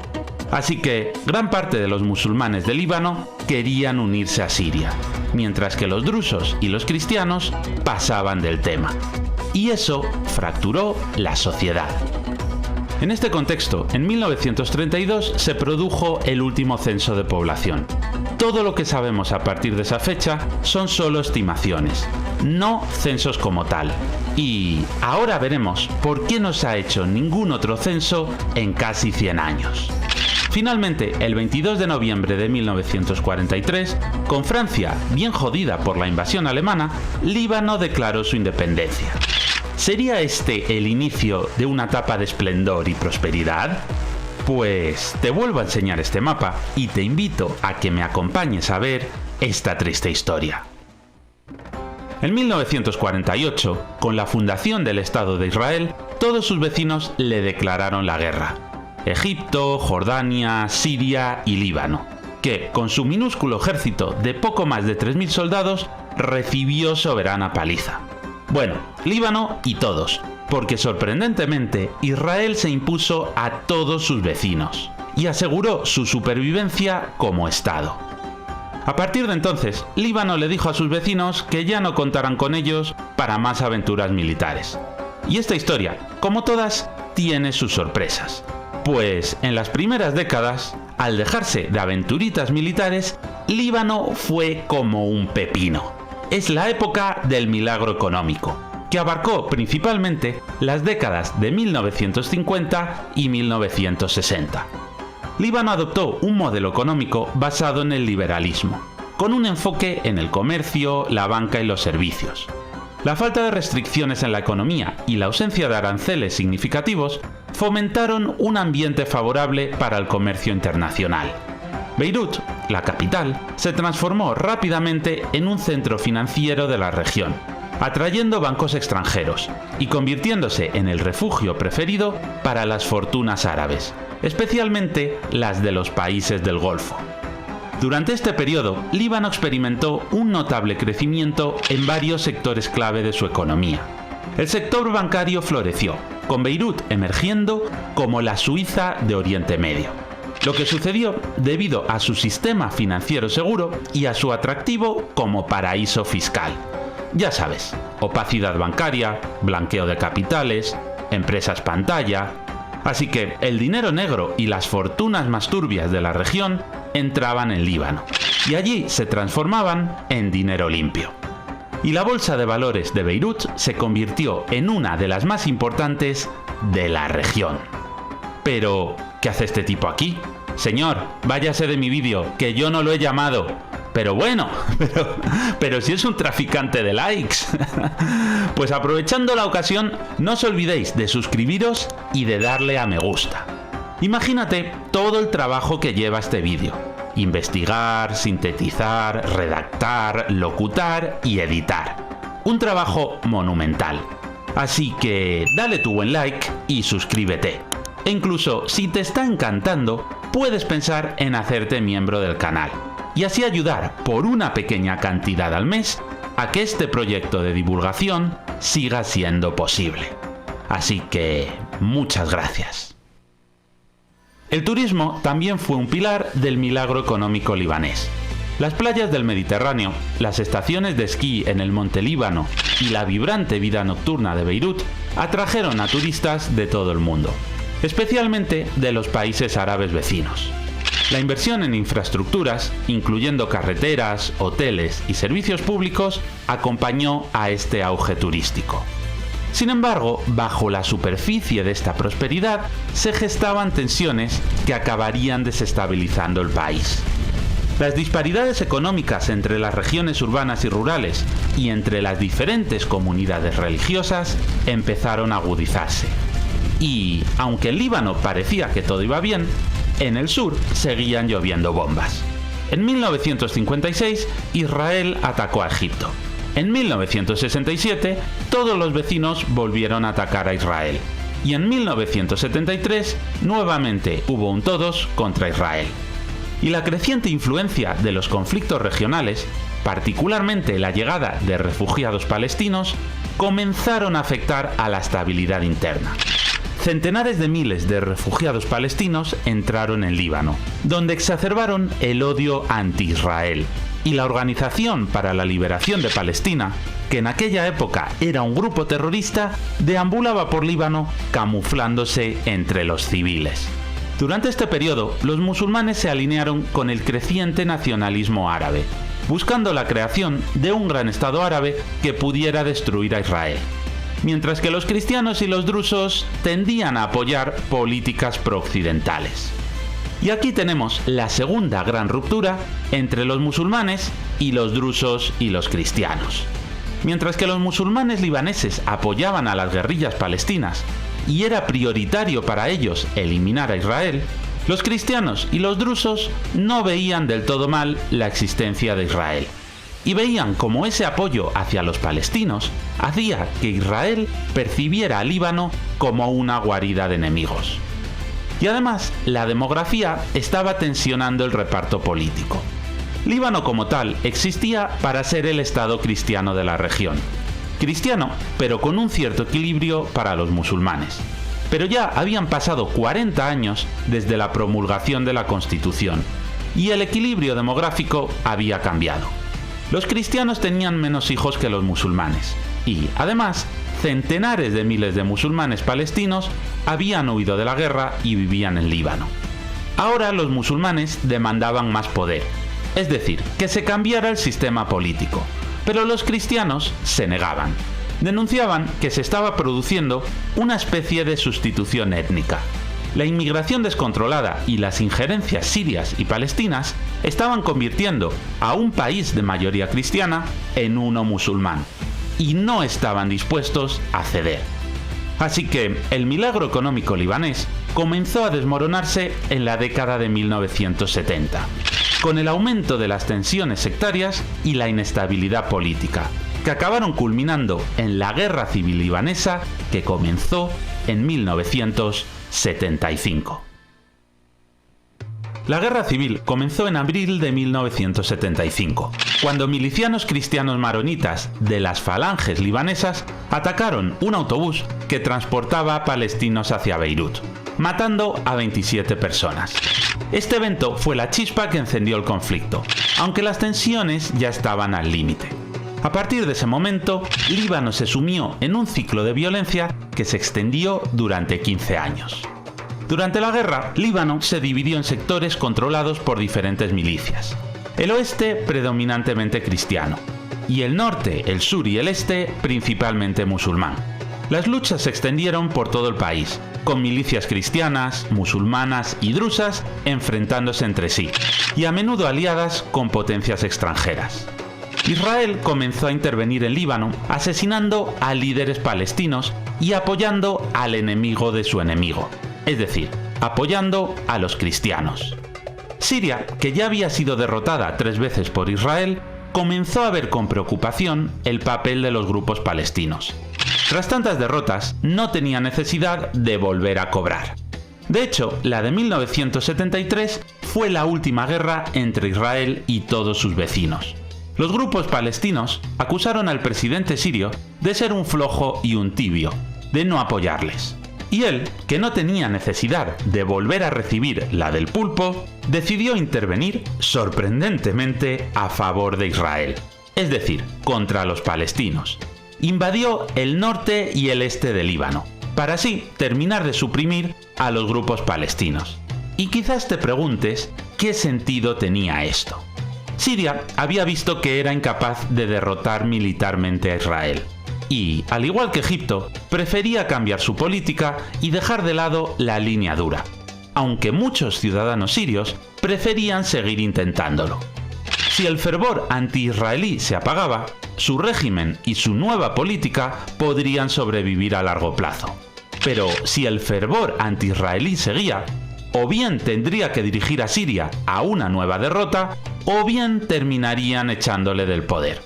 Así que gran parte de los musulmanes del Líbano querían unirse a Siria, mientras que los drusos y los cristianos pasaban del tema. Y eso fracturó la sociedad. En este contexto, en 1932 se produjo el último censo de población. Todo lo que sabemos a partir de esa fecha son solo estimaciones, no censos como tal. Y ahora veremos por qué no se ha hecho ningún otro censo en casi 100 años. Finalmente, el 22 de noviembre de 1943, con Francia bien jodida por la invasión alemana, Líbano declaró su independencia. ¿Sería este el inicio de una etapa de esplendor y prosperidad? Pues te vuelvo a enseñar este mapa y te invito a que me acompañes a ver esta triste historia. En 1948, con la fundación del Estado de Israel, todos sus vecinos le declararon la guerra. Egipto, Jordania, Siria y Líbano, que con su minúsculo ejército de poco más de 3.000 soldados recibió soberana paliza. Bueno, Líbano y todos, porque sorprendentemente Israel se impuso a todos sus vecinos y aseguró su supervivencia como Estado. A partir de entonces, Líbano le dijo a sus vecinos que ya no contaran con ellos para más aventuras militares. Y esta historia, como todas, tiene sus sorpresas. Pues en las primeras décadas, al dejarse de aventuritas militares, Líbano fue como un pepino. Es la época del milagro económico, que abarcó principalmente las décadas de 1950 y 1960. Líbano adoptó un modelo económico basado en el liberalismo, con un enfoque en el comercio, la banca y los servicios. La falta de restricciones en la economía y la ausencia de aranceles significativos fomentaron un ambiente favorable para el comercio internacional. Beirut, la capital, se transformó rápidamente en un centro financiero de la región, atrayendo bancos extranjeros y convirtiéndose en el refugio preferido para las fortunas árabes, especialmente las de los países del Golfo. Durante este periodo, Líbano experimentó un notable crecimiento en varios sectores clave de su economía. El sector bancario floreció, con Beirut emergiendo como la Suiza de Oriente Medio. Lo que sucedió debido a su sistema financiero seguro y a su atractivo como paraíso fiscal. Ya sabes, opacidad bancaria, blanqueo de capitales, empresas pantalla. Así que el dinero negro y las fortunas más turbias de la región entraban en Líbano, y allí se transformaban en dinero limpio. Y la bolsa de valores de Beirut se convirtió en una de las más importantes de la región. Pero, ¿qué hace este tipo aquí? Señor, váyase de mi vídeo, que yo no lo he llamado. Pero bueno, pero si es un traficante de likes. Pues aprovechando la ocasión, no os olvidéis de suscribiros y de darle a me gusta. Imagínate todo el trabajo que lleva este vídeo. Investigar, sintetizar, redactar, locutar y editar. Un trabajo monumental. Así que dale tu buen like y suscríbete. E incluso si te está encantando, puedes pensar en hacerte miembro del canal. Y así ayudar por una pequeña cantidad al mes a que este proyecto de divulgación siga siendo posible. Así que muchas gracias. El turismo también fue un pilar del milagro económico libanés. Las playas del Mediterráneo, las estaciones de esquí en el Monte Líbano y la vibrante vida nocturna de Beirut atrajeron a turistas de todo el mundo, especialmente de los países árabes vecinos. La inversión en infraestructuras, incluyendo carreteras, hoteles y servicios públicos, acompañó a este auge turístico. Sin embargo, bajo la superficie de esta prosperidad se gestaban tensiones que acabarían desestabilizando el país. Las disparidades económicas entre las regiones urbanas y rurales y entre las diferentes comunidades religiosas empezaron a agudizarse. Y, aunque en Líbano parecía que todo iba bien, en el sur seguían lloviendo bombas. En 1956, Israel atacó a Egipto. En 1967, todos los vecinos volvieron a atacar a Israel. Y en 1973, nuevamente hubo un todos contra Israel. Y la creciente influencia de los conflictos regionales, particularmente la llegada de refugiados palestinos, comenzaron a afectar a la estabilidad interna. Centenares de miles de refugiados palestinos entraron en Líbano, donde exacerbaron el odio anti-Israel. Y la Organización para la Liberación de Palestina, que en aquella época era un grupo terrorista, deambulaba por Líbano camuflándose entre los civiles. Durante este periodo, los musulmanes se alinearon con el creciente nacionalismo árabe, buscando la creación de un gran Estado árabe que pudiera destruir a Israel, mientras que los cristianos y los drusos tendían a apoyar políticas prooccidentales. Y aquí tenemos la segunda gran ruptura entre los musulmanes y los drusos y los cristianos. Mientras que los musulmanes libaneses apoyaban a las guerrillas palestinas y era prioritario para ellos eliminar a Israel, los cristianos y los drusos no veían del todo mal la existencia de Israel. Y veían como ese apoyo hacia los palestinos hacía que Israel percibiera a Líbano como una guarida de enemigos. Y además, la demografía estaba tensionando el reparto político. Líbano como tal existía para ser el Estado cristiano de la región. Cristiano, pero con un cierto equilibrio para los musulmanes. Pero ya habían pasado 40 años desde la promulgación de la Constitución, y el equilibrio demográfico había cambiado. Los cristianos tenían menos hijos que los musulmanes, y, además, centenares de miles de musulmanes palestinos habían huido de la guerra y vivían en Líbano. Ahora los musulmanes demandaban más poder, es decir, que se cambiara el sistema político, pero los cristianos se negaban. Denunciaban que se estaba produciendo una especie de sustitución étnica. La inmigración descontrolada y las injerencias sirias y palestinas estaban convirtiendo a un país de mayoría cristiana en uno musulmán, y no estaban dispuestos a ceder. Así que el milagro económico libanés comenzó a desmoronarse en la década de 1970, con el aumento de las tensiones sectarias y la inestabilidad política, que acabaron culminando en la guerra civil libanesa que comenzó en 1975. La guerra civil comenzó en abril de 1975, cuando milicianos cristianos maronitas de las falanges libanesas atacaron un autobús que transportaba a palestinos hacia Beirut, matando a 27 personas. Este evento fue la chispa que encendió el conflicto, aunque las tensiones ya estaban al límite. A partir de ese momento, Líbano se sumió en un ciclo de violencia que se extendió durante 15 años. Durante la guerra, Líbano se dividió en sectores controlados por diferentes milicias. El oeste predominantemente cristiano, y el norte, el sur y el este principalmente musulmán. Las luchas se extendieron por todo el país, con milicias cristianas, musulmanas y drusas enfrentándose entre sí, y a menudo aliadas con potencias extranjeras. Israel comenzó a intervenir en Líbano, asesinando a líderes palestinos y apoyando al enemigo de su enemigo, es decir, apoyando a los cristianos. Siria, que ya había sido derrotada 3 veces por Israel, comenzó a ver con preocupación el papel de los grupos palestinos. Tras tantas derrotas, no tenía necesidad de volver a cobrar. De hecho, la de 1973 fue la última guerra entre Israel y todos sus vecinos. Los grupos palestinos acusaron al presidente sirio de ser un flojo y un tibio, de no apoyarles. Y él, que no tenía necesidad de volver a recibir la del pulpo, decidió intervenir sorprendentemente a favor de Israel, es decir, contra los palestinos. Invadió el norte y el este de Líbano, para así terminar de suprimir a los grupos palestinos. Y quizás te preguntes qué sentido tenía esto. Siria había visto que era incapaz de derrotar militarmente a Israel. Y, al igual que Egipto, prefería cambiar su política y dejar de lado la línea dura, aunque muchos ciudadanos sirios preferían seguir intentándolo. Si el fervor anti-israelí se apagaba, su régimen y su nueva política podrían sobrevivir a largo plazo. Pero si el fervor anti-israelí seguía, o bien tendría que dirigir a Siria a una nueva derrota, o bien terminarían echándole del poder.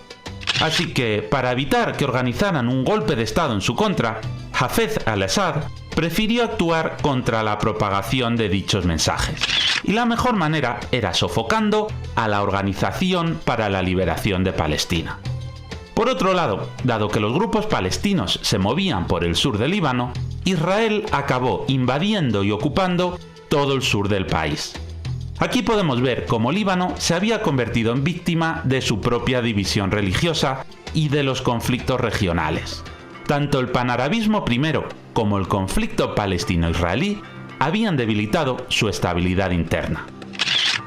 Así que, para evitar que organizaran un golpe de Estado en su contra, Hafez al-Assad prefirió actuar contra la propagación de dichos mensajes. Y la mejor manera era sofocando a la Organización para la Liberación de Palestina. Por otro lado, dado que los grupos palestinos se movían por el sur del Líbano, Israel acabó invadiendo y ocupando todo el sur del país. Aquí podemos ver cómo Líbano se había convertido en víctima de su propia división religiosa y de los conflictos regionales. Tanto el panarabismo primero como el conflicto palestino-israelí habían debilitado su estabilidad interna.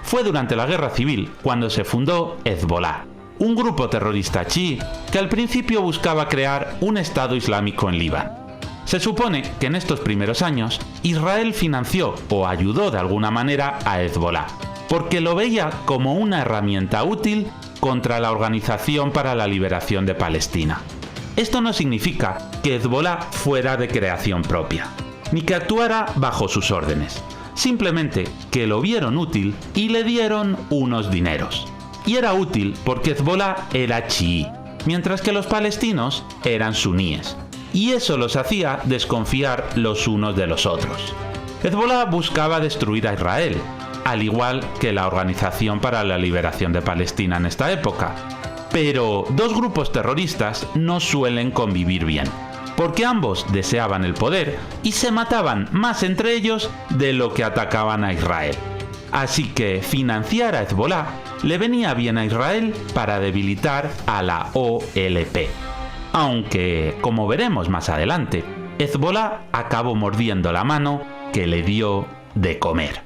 Fue durante la Guerra Civil cuando se fundó Hezbollah, un grupo terrorista chií que al principio buscaba crear un Estado islámico en Líbano. Se supone que en estos primeros años Israel financió o ayudó de alguna manera a Hezbollah, porque lo veía como una herramienta útil contra la Organización para la Liberación de Palestina. Esto no significa que Hezbollah fuera de creación propia, ni que actuara bajo sus órdenes, simplemente que lo vieron útil y le dieron unos dineros. Y era útil porque Hezbollah era chií, mientras que los palestinos eran suníes, y eso los hacía desconfiar los unos de los otros. Hezbollah buscaba destruir a Israel, al igual que la Organización para la Liberación de Palestina en esta época. Pero dos grupos terroristas no suelen convivir bien, porque ambos deseaban el poder y se mataban más entre ellos de lo que atacaban a Israel. Así que financiar a Hezbollah le venía bien a Israel para debilitar a la OLP. Aunque, como veremos más adelante, Hezbollah acabó mordiendo la mano que le dio de comer.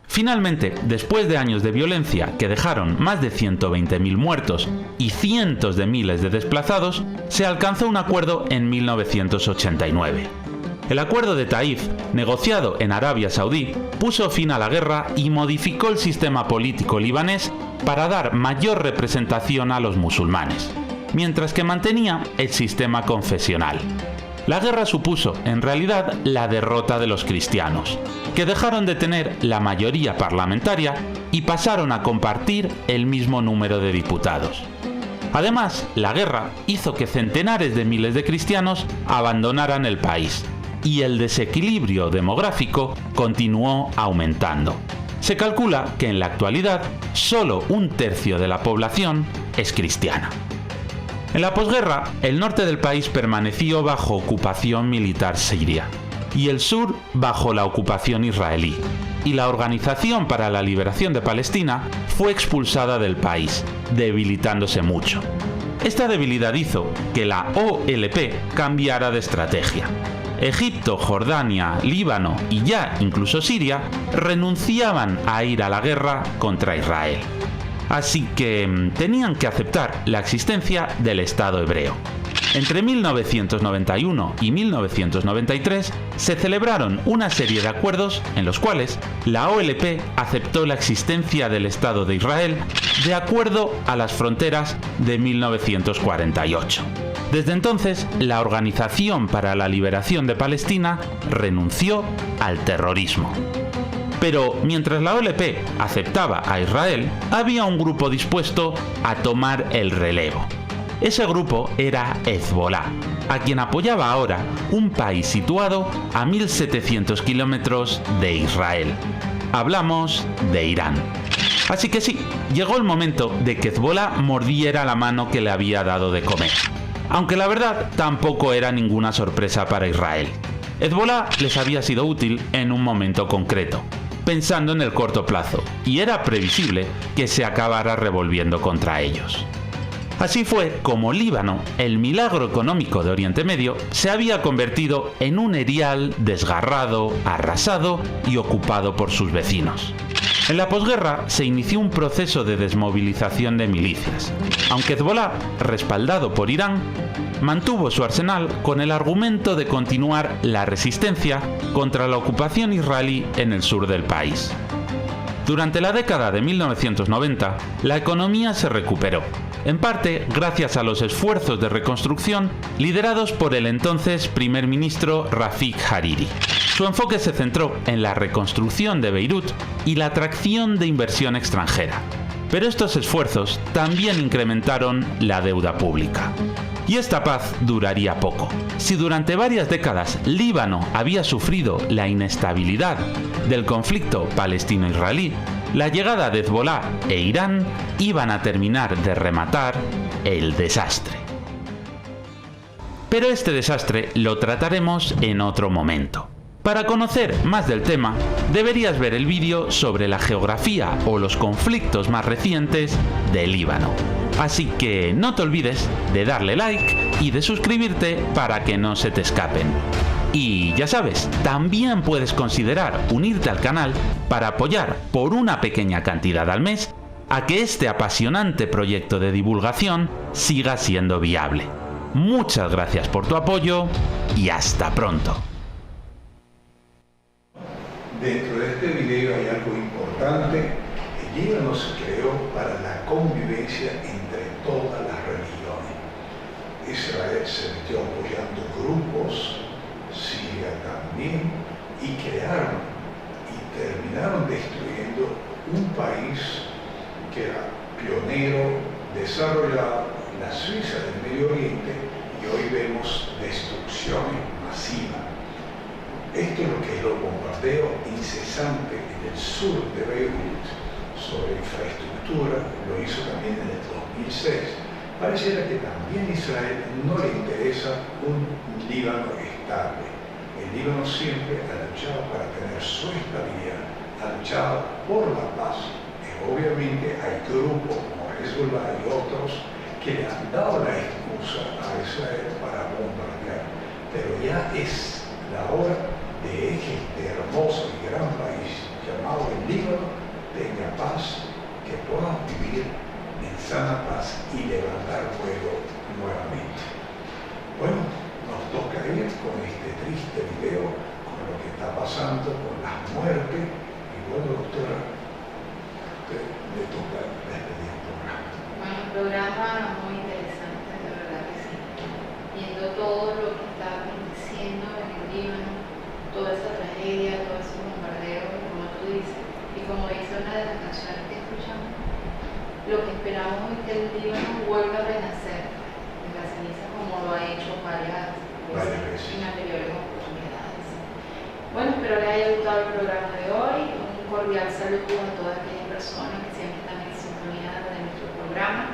Finalmente, después de años de violencia que dejaron más de 120.000 muertos y cientos de miles de desplazados, se alcanzó un acuerdo en 1989. El acuerdo de Taif, negociado en Arabia Saudí, puso fin a la guerra y modificó el sistema político libanés para dar mayor representación a los musulmanes, mientras que mantenía el sistema confesional. La guerra supuso, en realidad, la derrota de los cristianos, que dejaron de tener la mayoría parlamentaria y pasaron a compartir el mismo número de diputados. Además, la guerra hizo que centenares de miles de cristianos abandonaran el país, y el desequilibrio demográfico continuó aumentando. Se calcula que en la actualidad solo 1/3 de la población es cristiana. En la posguerra, el norte del país permaneció bajo ocupación militar siria y el sur bajo la ocupación israelí, y la Organización para la Liberación de Palestina fue expulsada del país, debilitándose mucho. Esta debilidad hizo que la OLP cambiara de estrategia. Egipto, Jordania, Líbano y ya incluso Siria renunciaban a ir a la guerra contra Israel. Así que tenían que aceptar la existencia del Estado hebreo. Entre 1991 y 1993 se celebraron una serie de acuerdos en los cuales la OLP aceptó la existencia del Estado de Israel de acuerdo a las fronteras de 1948. Desde entonces, la Organización para la Liberación de Palestina renunció al terrorismo. Pero mientras la OLP aceptaba a Israel, había un grupo dispuesto a tomar el relevo. Ese grupo era Hezbollah, a quien apoyaba ahora un país situado a 1.700 kilómetros de Israel. Hablamos de Irán. Así que sí, llegó el momento de que Hezbollah mordiera la mano que le había dado de comer. Aunque la verdad tampoco era ninguna sorpresa para Israel. Hezbollah les había sido útil en un momento concreto, pensando en el corto plazo, y era previsible que se acabara revolviendo contra ellos. Así fue como Líbano, el milagro económico de Oriente Medio, se había convertido en un erial desgarrado, arrasado y ocupado por sus vecinos. En la posguerra se inició un proceso de desmovilización de milicias, aunque Hezbollah, respaldado por Irán, mantuvo su arsenal con el argumento de continuar la resistencia contra la ocupación israelí en el sur del país. Durante la década de 1990, la economía se recuperó, en parte gracias a los esfuerzos de reconstrucción liderados por el entonces primer ministro Rafik Hariri. Su enfoque se centró en la reconstrucción de Beirut y la atracción de inversión extranjera. Pero estos esfuerzos también incrementaron la deuda pública. Y esta paz duraría poco. Si durante varias décadas Líbano había sufrido la inestabilidad del conflicto palestino-israelí, la llegada de Hezbolá e Irán iban a terminar de rematar el desastre. Pero este desastre lo trataremos en otro momento. Para conocer más del tema, deberías ver el vídeo sobre la geografía o los conflictos más recientes del Líbano. Así que no te olvides de darle like y de suscribirte para que no se te escapen. Y ya sabes, también puedes considerar unirte al canal para apoyar por una pequeña cantidad al mes a que este apasionante proyecto de divulgación siga siendo viable. Muchas gracias por tu apoyo y hasta pronto. Dentro de este video hay algo importante. El Líbano se creó para la convivencia entre todas las religiones. Israel se metió apoyando grupos, Siria también, y crearon y terminaron destruyendo un país que era pionero, desarrollado, la Suiza del Medio Oriente, y hoy vemos destrucciones masivas. Esto es lo que es el bombardeo incesante en el sur de Beirut sobre infraestructura, lo hizo también en el 2006. Pareciera que también a Israel no le interesa un Líbano estable. El Líbano siempre ha luchado para tener su estabilidad, ha luchado por la paz. Obviamente hay grupos como Hezbollah y otros que le han dado la excusa a Israel para bombardear. Pero ya es la hora de que este hermoso y gran país llamado el Líbano tenga paz, que puedan vivir en sana paz y levantar vuelo nuevamente. Bueno, nos toca ir con este triste video, con lo que está pasando, con las muertes. Y bueno, doctora, le toca despedir el programa. Bueno, un programa muy interesante, de verdad que sí. Viendo todo lo que está aconteciendo en el Líbano, toda esa tragedia, todo ese bombardeo, como tú dices, y como dice una de las canciones que escuchamos, lo que esperamos es que el Líbano vuelva a renacer en la ceniza como lo ha hecho varias veces en anteriores oportunidades. Bueno, espero les haya gustado el programa de hoy. Un cordial saludo a todas aquellas personas que siempre están en sintonía de nuestro programa,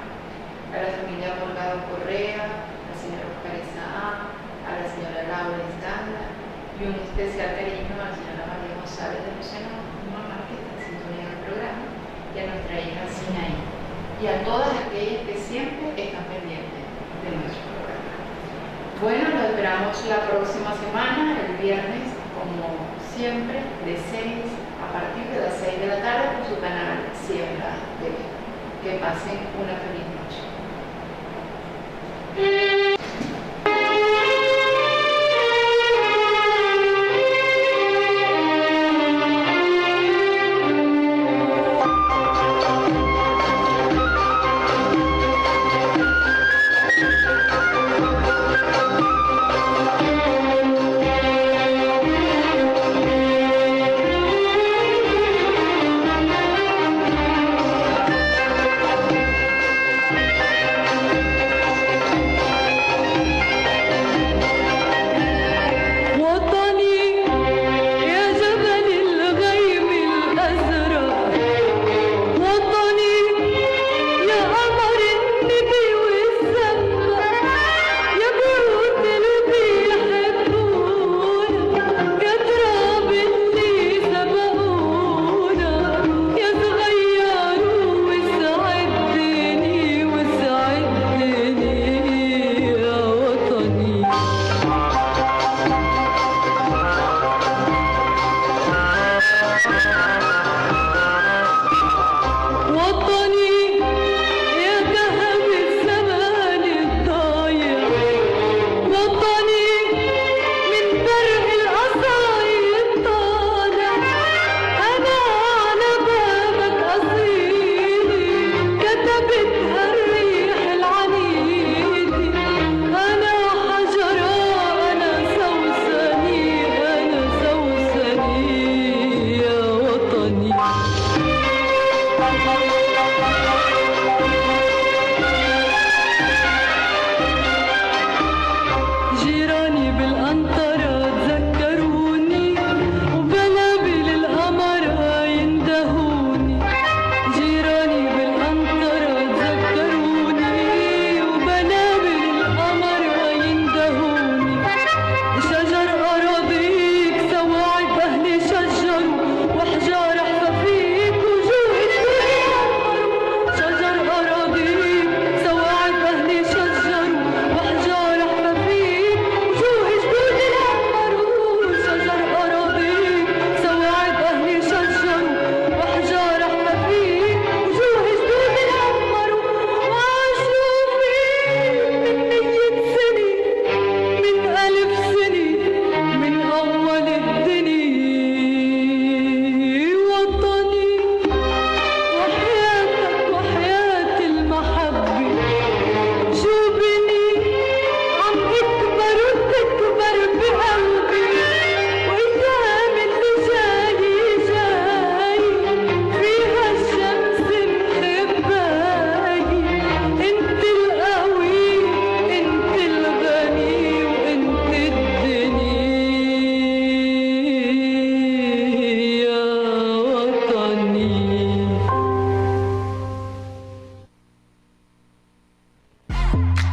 a la familia Morgado Correa, al señor Oscar Isaac, a la señora Laura Escanda, y un especial cariño a la señora María González de Lucena, mamá que está en sintonía del programa, y a nuestra hija Sinaí, y a todas aquellas que siempre están pendientes de nuestro programa. Bueno, nos esperamos la próxima semana, el viernes, como siempre, de 6 a partir de las 6 de la tarde por su canal Siembra TV. Que pasen una feliz noche. وطني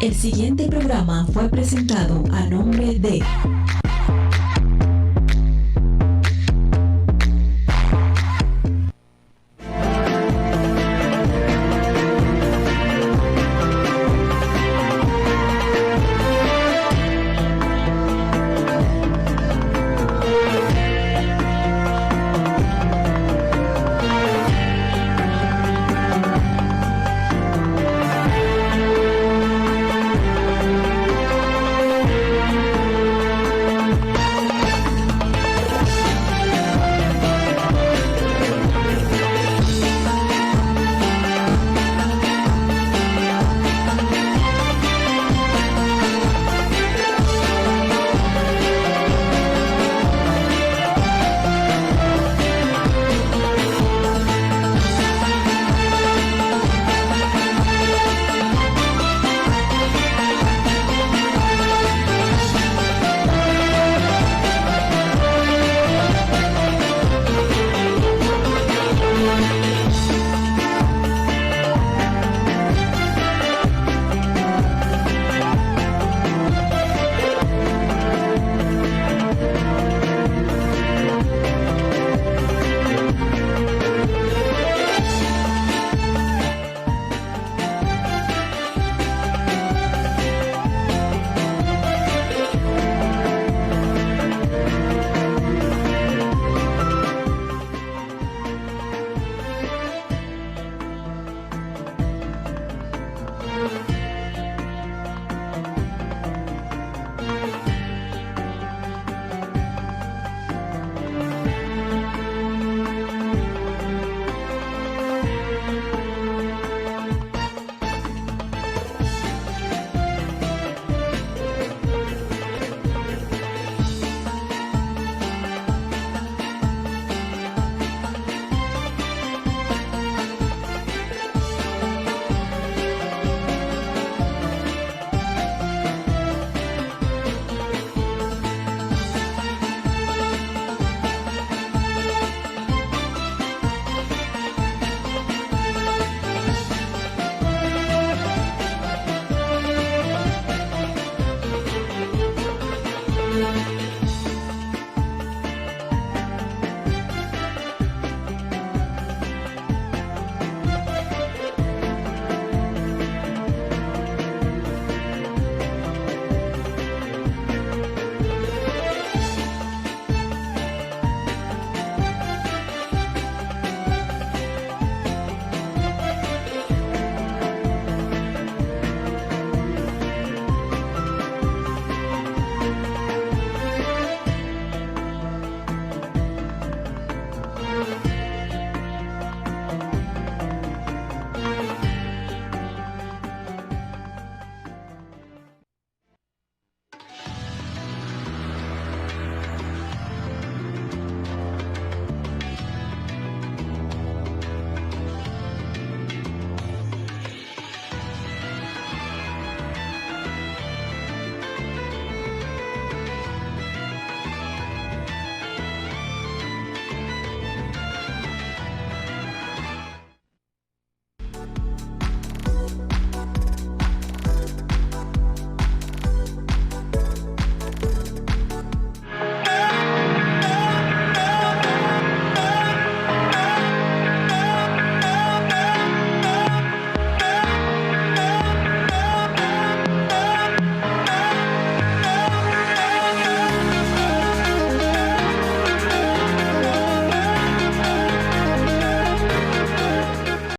El siguiente programa fue presentado a nombre de